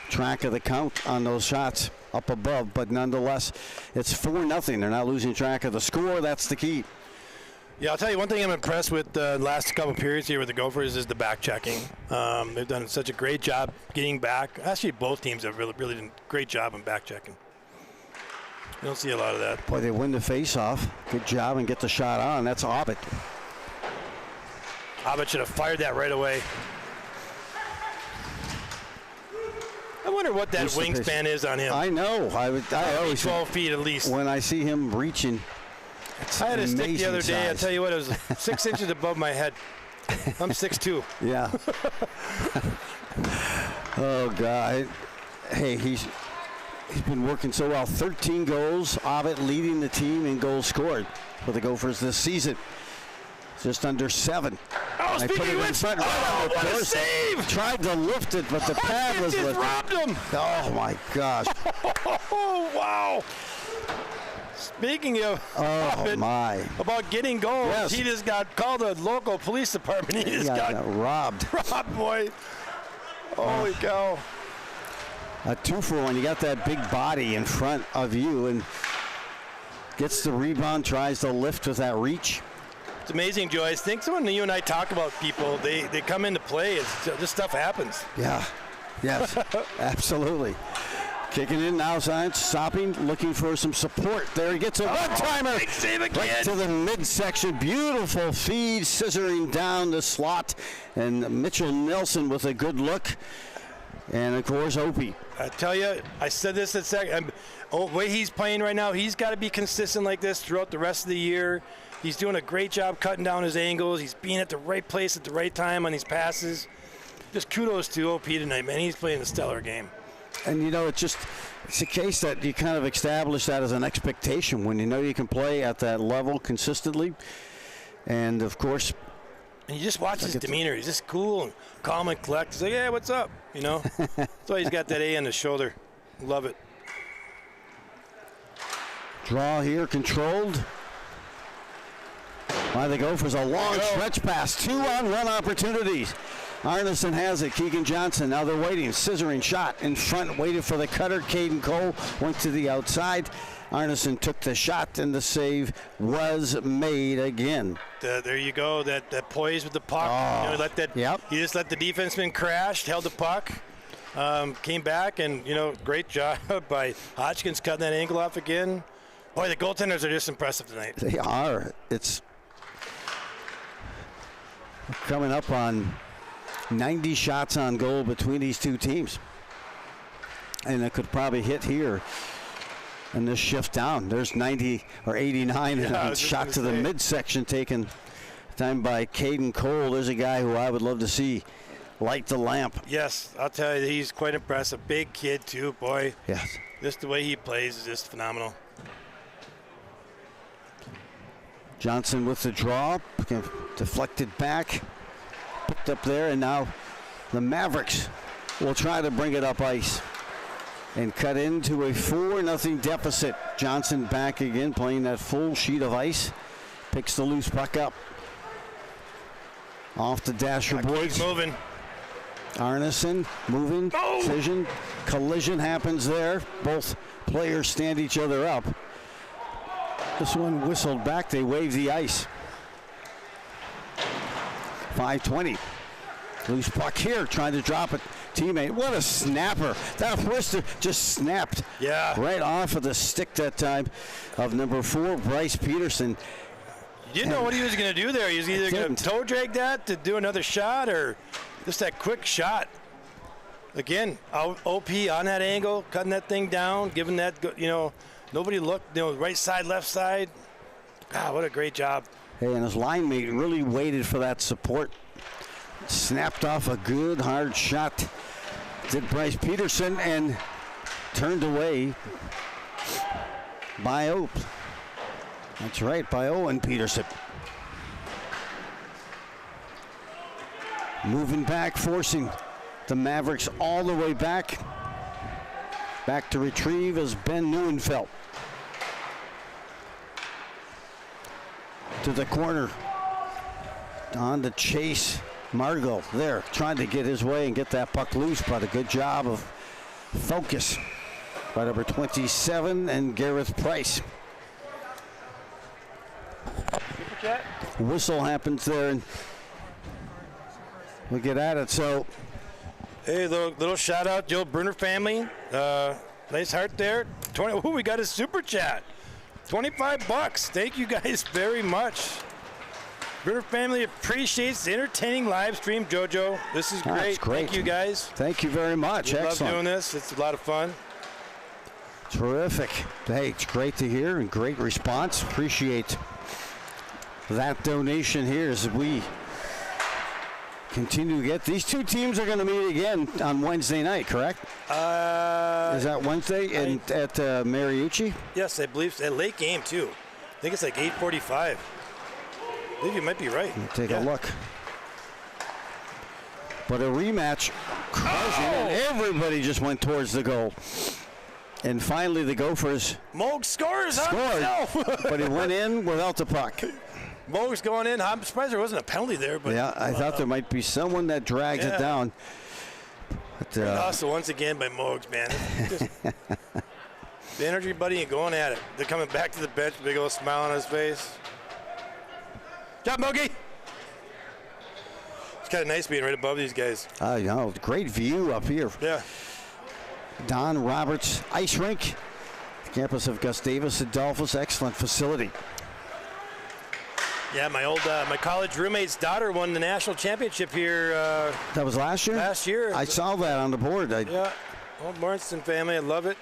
track of the count on those shots up above, but nonetheless, it's 4-0. They're not losing track of the score. That's the key. Yeah, I'll tell you one thing I'm impressed with the last couple periods here with the Gophers is the back checking. They've done such a great job getting back. Actually, both teams have really done a great job in back checking. You don't see a lot of that. Boy, they win the face-off. Good job and get the shot on. That's Abbott. Abbott should have fired that right away. I wonder what that wingspan is on him. I know. I always 12 feet at least. When I see him reaching, I had a stick the other day. size. I'll tell you what, it was 6 inches above my head. I'm 6'2". Yeah. Oh, God. Hey, he's been working so well. 13 goals. Abbott leading the team in goals scored for the Gophers this season. Just under 7. Oh, speaking of which, what a save! Tried to lift it, but the pad was lifted. Robbed him. Oh, my gosh. Oh, wow. Speaking of about getting goals, yes. He just got called the local police department. He just got robbed. Robbed, boy. Holy cow. A 2-for-1. You got that big body in front of you and gets the rebound, tries to lift with that reach. It's amazing, Joe. I think when you and I talk about people, they come into play. This stuff happens. Yeah. Yes. Absolutely. Kicking in now, Science, stopping, looking for some support. There he gets a one-timer. Big save again. Right to the midsection. Beautiful feed, scissoring down the slot. And Mitchell Nelson with a good look. And, of course, Opie. I tell you, I said this at second. The way he's playing right now, he's got to be consistent like this throughout the rest of the year. He's doing a great job cutting down his angles. He's being at the right place at the right time on these passes. Just kudos to OP tonight, man. He's playing a stellar game. And, you know, it's a case that you kind of establish that as an expectation when you know you can play at that level consistently. And, of course. And you just watch his demeanor. He's just cool and calm and collected. He's like, yeah, what's up? You know? That's why he's got that A on his shoulder. Love it. Draw here, controlled by the Gophers. A long stretch pass. 2-on-1 opportunities. Arneson has it. Keegan Johnson. Now they're waiting. Scissoring shot in front. Waited for the cutter. Caden Cole went to the outside. Arneson took the shot, and the save was made again. There you go. That poise with the puck. Oh, you know, he just let the defenseman crash, held the puck, came back, and, you know, great job by Hodgkins cutting that angle off again. Boy, the goaltenders are just impressive tonight. They are. It's coming up on 90 shots on goal between these two teams. And it could probably hit here in this shift down. There's 90 or 89 and shot to the midsection taken time by Caden Cole. There's a guy who I would love to see light the lamp. Yes, I'll tell you, he's quite impressive. Big kid too, boy. Yes. Just the way he plays is just phenomenal. Johnson with the draw, deflected back, picked up there, and now the Mavericks will try to bring it up ice and cut into a 4-0 deficit. Johnson back again, playing that full sheet of ice, picks the loose puck up. Off the dasher boards. Moving. Arneson moving, collision happens there. Both players stand each other up. This one whistled back. They wave the ice. 5:20. Loose puck here, trying to drop it. Teammate, what a snapper. That wrister just snapped right off of the stick that time of number 4, Bryce Peterson. You didn't know what he was going to do there. He was either going to toe drag that to do another shot or just that quick shot. Again, OP on that angle, cutting that thing down, giving that, nobody looked, right side, left side. God, what a great job. Hey, and his line mate really waited for that support. Snapped off a good hard shot. Did Bryce Peterson and turned away by Ope. That's right, by Owen Peterson. Moving back, forcing the Mavericks all the way back. Back to retrieve is Ben Neuenfeld. To the corner. On to Chase Margot there, trying to get his way and get that puck loose, but a good job of focus by number 27 and Gareth Price. Whistle happens there, and we'll get at it. So, hey, little shout out, Joe Brunner family. Nice heart there. We got a super chat. $25. Thank you guys very much. Brunner family appreciates the entertaining live stream, JoJo. This is great. That's great. Thank you guys. Thank you very much. We Excellent. love doing this. It's a lot of fun. Terrific. Hey, it's great to hear and great response. Appreciate that donation here as we continue to get. These two teams are going to meet again on Wednesday night, correct? Is that Wednesday at Mariucci? Yes, I believe so. A late game, too. I think it's like 8:45. I believe you might be right. We'll take a look. But a rematch, and everybody just went towards the goal. And finally, the Gophers Moog scores on himself. but he went in without the puck. Moog's going in. I'm surprised there wasn't a penalty there. But Yeah, I thought there might be someone that drags it down. But, hustle once again by Moog, man. Just the energy, buddy, and going at it. They're coming back to the bench, big old smile on his face. Job, Moogie. It's kind of nice being right above these guys. Great view up here. Yeah. Don Roberts Ice Rink, campus of Gustavus Adolphus, excellent facility. Yeah, my college roommate's daughter won the national championship here. That was last year? Last year. I saw that on the board. Yeah, old Morrison family, I love it.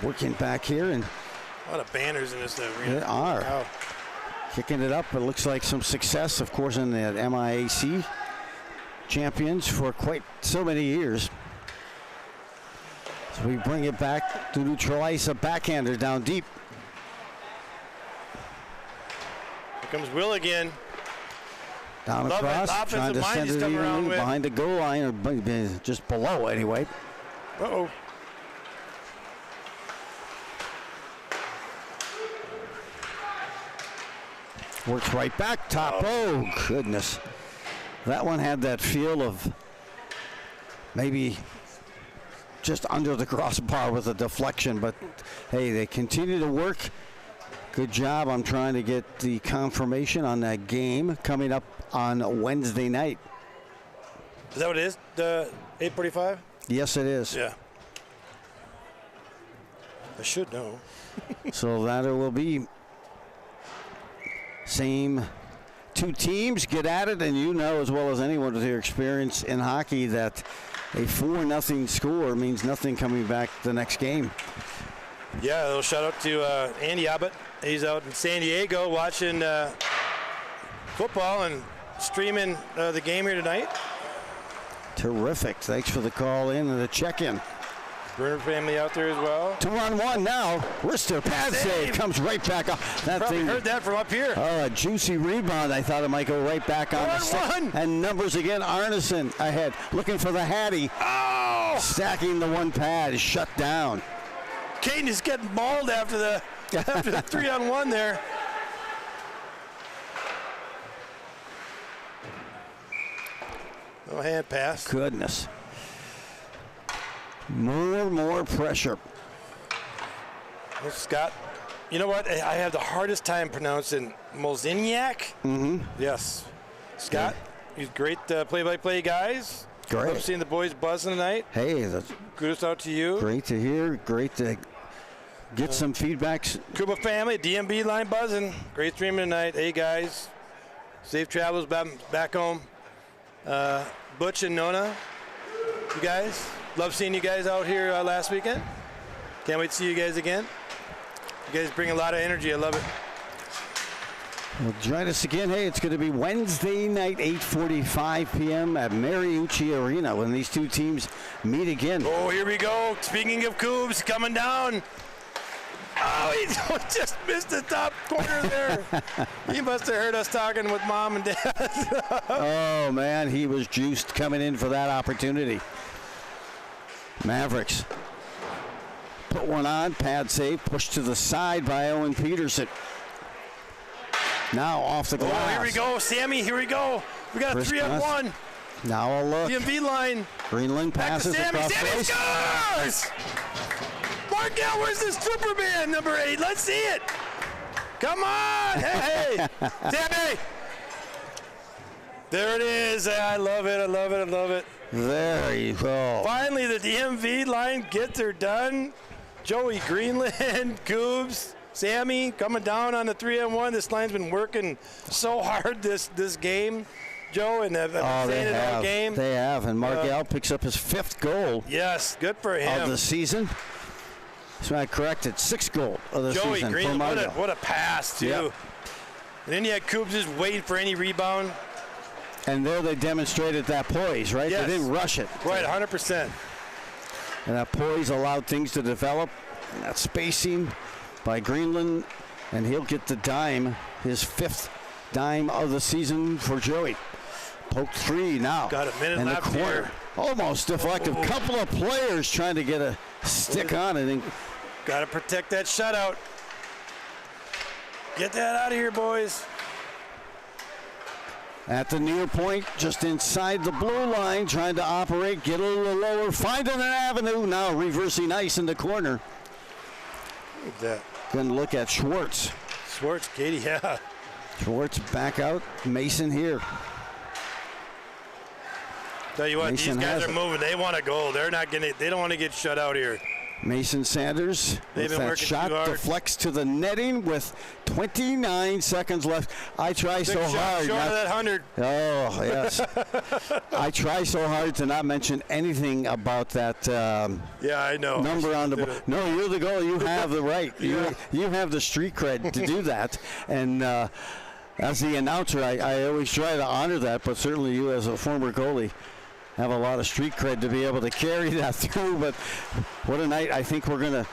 Working back here, and A lot of banners in this arena. there are. Wow. Kicking it up. It looks like some success, of course, in the MIAC champions for quite so many years. So we bring it back to neutralize a backhander down deep. Here comes Will again. Down Love it. across, Offensive trying to mind send he's it coming around evenly with. behind the goal line, or just below anyway. Uh-oh. Works right back, top. Oh, goodness. That one had that feel of maybe just under the crossbar with a deflection, but hey, they continue to work. Good job. I'm trying to get the confirmation on that game coming up on Wednesday night. Is that what it is? The 8:45? Yes, it is. Yeah. I should know. So that it will be same two teams get at it, and you know as well as anyone with your experience in hockey that a 4-0 score means nothing coming back the next game. Yeah, a little shout out to Andy Abbott. He's out in San Diego watching football and streaming the game here tonight. Terrific. Thanks for the call in and the check-in. Brunner family out there as well. 2-on-1 now. Wrister pad save comes right back up. That Probably thing. heard that from up here. A juicy rebound. I thought it might go right back on the stick. 1-1. And numbers again. Arneson ahead, looking for the Hattie. Oh! Stacking the one pad is shut down. Caden is getting mauled after the 3-on-1 there. No hand pass. Goodness. More pressure. Well, Scott, you know what? I have the hardest time pronouncing Moziniak. Mm-hmm. Yes. Scott, he's great play-by-play guys. Great. Love seeing the boys buzzing tonight. Hey, that's Kudos out to you. great to hear. Great to get some feedbacks. Kuba family, DMB line buzzing. Great streaming tonight. Hey, guys. Safe travels back home. Butch and Nona, you guys, love seeing you guys out here last weekend. Can't wait to see you guys again. You guys bring a lot of energy. I love it. Well, join us again. Hey, it's going to be Wednesday night, 8:45 p.m. at Mavericks Arena when these two teams meet again. Oh, here we go. Speaking of Coobs, coming down. Oh, he just missed the top corner there. He must have heard us talking with Mom and Dad. Oh, man, he was juiced coming in for that opportunity. Mavericks put one on, pad save, pushed to the side by Owen Peterson. Now off the glass. Oh, here we go, Sammy, here we go. We got a 3-on-1. Now a look. DMV line. Greenland passes across Sammy face. scores! Markel, where's the Superman, number 8? Let's see it. Come on. Hey. Sammy. There it is. I love it. I love it. I love it. There you go. Finally, the DMV line gets her done. Joey Greenland, Coobs, Sammy coming down on the 3-on-1. This line's been working so hard this game, Joe, and I've been saying it all game. They have, and Markel picks up his 5th goal. Yes, good for him. Of the season. So I corrected 6th goal of the Joey season. Green, for what a pass, too. Yep. And then you had Coobs just waiting for any rebound. And there they demonstrated that poise, right? Yes. They didn't rush it. Right, 100%. And that poise allowed things to develop. And that spacing by Greenland. And he'll get the dime, his 5th dime of the season for Joey. Poked 3 now. Got a minute in left the corner. here. Almost deflected. A couple of players trying to get a stick on it. Got to protect that shutout. Get that out of here, boys. At the near point, just inside the blue line, trying to operate, get a little lower, finding an avenue. Now reversing ice in the corner. Look at that. Going to look at Schwartz. Schwartz, Katie, yeah. Schwartz back out. Mason here. Tell you what, Mason these guys has are it. moving. They want to go. They don't want to get shut out here. Mason Sanders They've with been that working shot too hard. deflects to the netting with 29 seconds left. I try so hard. Short of that 100. Oh, yes. I try so hard to not mention anything about that Yeah, I know. number on the ball. No, you're the goalie. You have the right. You have the street cred to do that. And as the announcer, I always try to honor that, but certainly you as a former goalie have a lot of street cred to be able to carry that through. But what a night. I think we're going to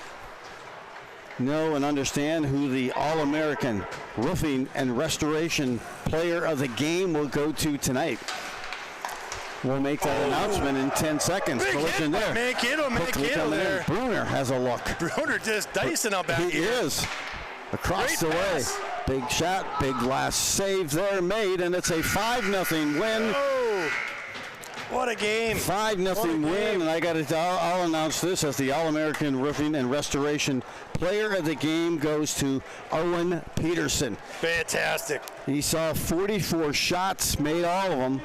know and understand who the All-American Roofing and Restoration Player of the Game will go to tonight. We'll make that announcement in 10 seconds. Big hit by Mankato there. Bruner has a look. Bruner just dicing up back He here. is. Across Great the pass. way. Big shot, big last save there made, and it's a 5-0 win. Oh, what a game. 5-0 win, and I'll announce this as the All-American Roofing and Restoration Player of the Game goes to Owen Peterson. Fantastic. He saw 44 shots, made all of them,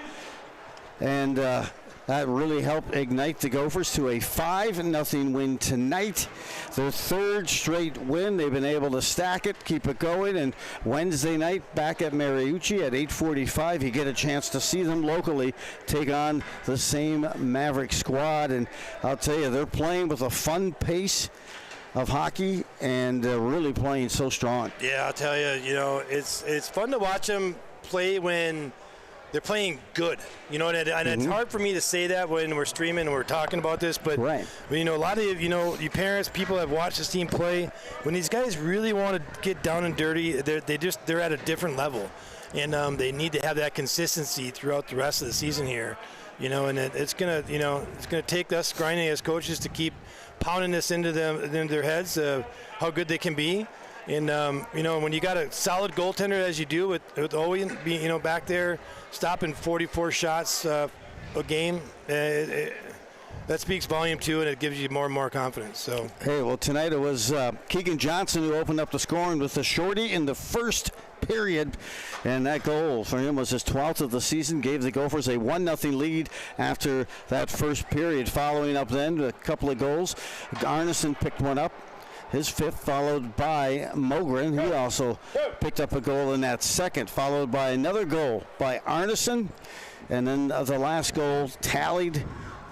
and that really helped ignite the Gophers to a 5-0 win tonight. Their 3rd straight win. They've been able to stack it, keep it going, and Wednesday night back at Mariucci at 8:45, you get a chance to see them locally take on the same Maverick squad. And I'll tell you, they're playing with a fun pace of hockey and really playing so strong. Yeah, I'll tell you, it's fun to watch them play when they're playing good, and it's hard for me to say that when we're streaming and we're talking about this, but right. A lot of you parents, people have watched this team play. When these guys really want to get down and dirty, they're at a different level, and they need to have that consistency throughout the rest of the season here, and it's gonna take us grinding as coaches to keep pounding this into their heads, how good they can be. And, when you got a solid goaltender as you do with Owen being, back there stopping 44 shots a game, that speaks volume too, and it gives you more and more confidence. So, hey, well, tonight it was Keegan Johnson who opened up the scoring with the shorty in the first period, and that goal for him was his 12th of the season, gave the Gophers a 1-0 lead after that first period. Following up then a couple of goals, Arneson picked one up. his fifth, followed by Mogren. He also picked up a goal in that second, followed by another goal by Arneson. And then the last goal tallied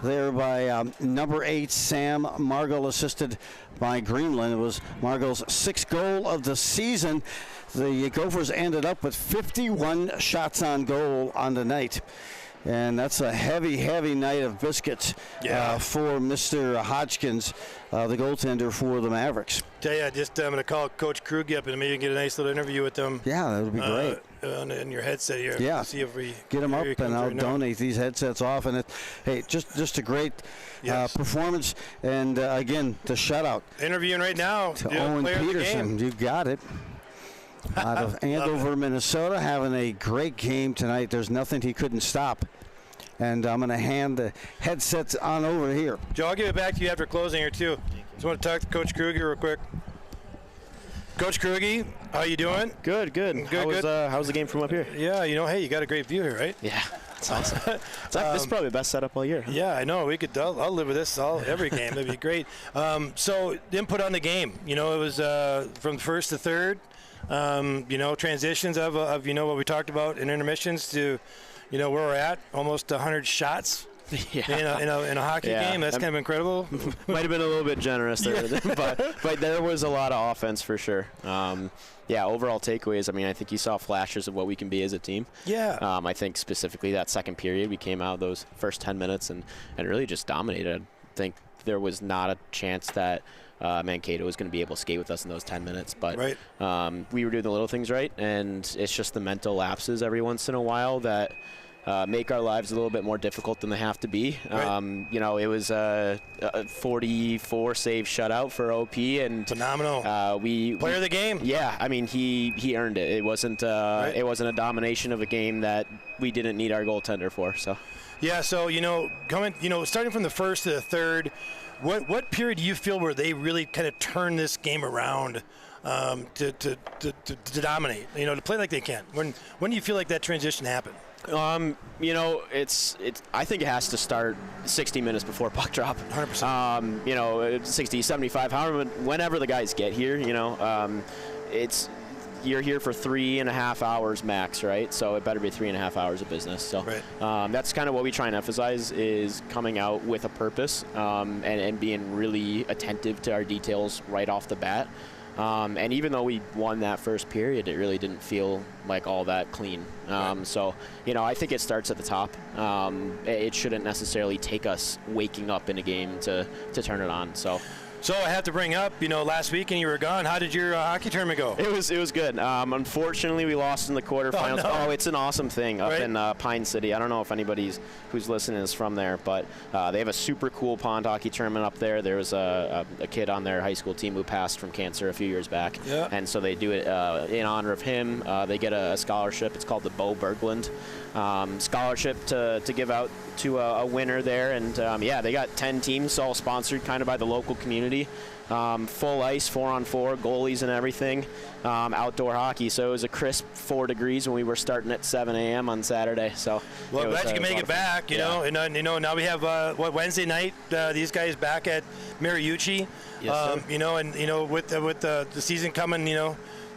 there by number 8, Sam Margol, assisted by Greenland. It was Margol's 6th goal of the season. The Gophers ended up with 51 shots on goal on the night. And that's a heavy, heavy night of biscuits for Mr. Hodgkins, the goaltender for the Mavericks. Tell you, I'm going to call Coach Krug up and maybe get a nice little interview with them. Yeah, that would be great. In your headset here. Yeah. See if we get them up, and I'll donate these headsets off. And just a great performance. And again, the shutout. Interviewing right now to Owen Peterson. You got it. Out of Andover, Minnesota, having a great game tonight. There's nothing he couldn't stop. And I'm going to hand the headsets on over here. Joe, I'll give it back to you after closing here, too. Just want to talk to Coach Krug real quick. Coach Krugy, how you doing? Good. How's the game from up here? Yeah, hey, you got a great view here, right? Yeah, that's awesome. This is probably the best setup all year. Yeah, I know. I'll live with this every game. That'd be great. So, input on the game. It was from first to third. Transitions of what we talked about in intermissions to, where we're at, almost 100 shots. Yeah. In a hockey game. That's kind of incredible. Might have been a little bit generous there, but there was a lot of offense for sure. Overall takeaways, I think you saw flashes of what we can be as a team. Yeah. I think specifically that second period, we came out those first 10 minutes and really just dominated. I think there was not a chance that Mankato was going to be able to skate with us in those 10 minutes. But we were doing the little things right, and it's just the mental lapses every once in a while that make our lives a little bit more difficult than they have to be. Right. It was a 44 save shutout for OP, and phenomenal. Player of the game. Yeah, he earned it. It wasn't a domination of a game that we didn't need our goaltender for. So. Yeah. So starting from the first to the third, what period do you feel where they really kind of turn this game around? To dominate, to play like they can. When do you feel like that transition happened? It's. I think it has to start 60 minutes before puck drop. 100%. 60, 75, whenever the guys get here. You're here for 3.5 hours max, right? So it better be 3.5 hours of business. So that's kind of what we try and emphasize, is coming out with a purpose and being really attentive to our details right off the bat. And even though we won that first period, it really didn't feel like all that clean. So, I think it starts at the top. It shouldn't necessarily take us waking up in a game to turn it on. So I have to bring up, last weekend you were gone. How did your hockey tournament go? It was good. Unfortunately, we lost in the quarterfinals. Oh, it's an awesome thing up in Pine City. I don't know if anybody who's listening is from there, but they have a super cool pond hockey tournament up there. There was a kid on their high school team who passed from cancer a few years back, and so they do it in honor of him. They get a scholarship. It's called the Bo Berglund scholarship to give out to a winner there, and they got 10 teams all sponsored kind of by the local community. Full ice, 4-on-4, goalies and everything, outdoor hockey. So it was a crisp 4 degrees when we were starting at 7 a.m. on Saturday. So glad you can make it back. Now we have Wednesday night. These guys back at Mariucci. Yes, with the season coming,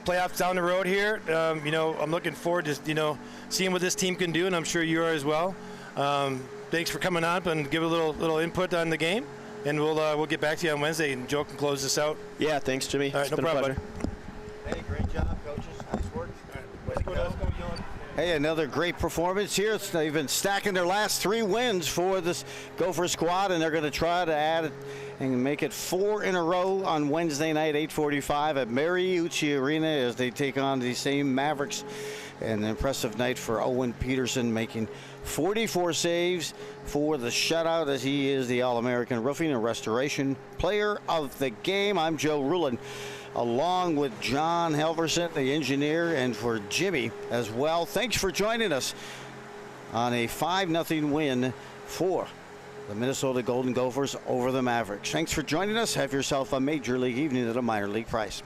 playoffs down the road here. I'm looking forward to seeing what this team can do, and I'm sure you are as well. Thanks for coming on and give a little input on the game. And we'll get back to you on Wednesday, and Joe can close this out. Yeah, thanks, Jimmy. All right, it's been a pleasure. Hey, great job, coaches. Nice work. Let's go. Hey, another great performance here. They've been stacking their last 3 wins for this Gopher squad, and they're going to try to add it and make it 4 in a row on Wednesday night, 8:45 at Mariucci Arena, as they take on the same Mavericks. An impressive night for Owen Peterson, making 44 saves for the shutout, as he is the All-American Roofing and Restoration Player of the Game. I'm Joe Rulin, along with John Helverson, the engineer, and for Jimmy as well. Thanks for joining us on a 5-0 win for the Minnesota Golden Gophers over the Mavericks. Thanks for joining us. Have yourself a Major League evening at a minor league price.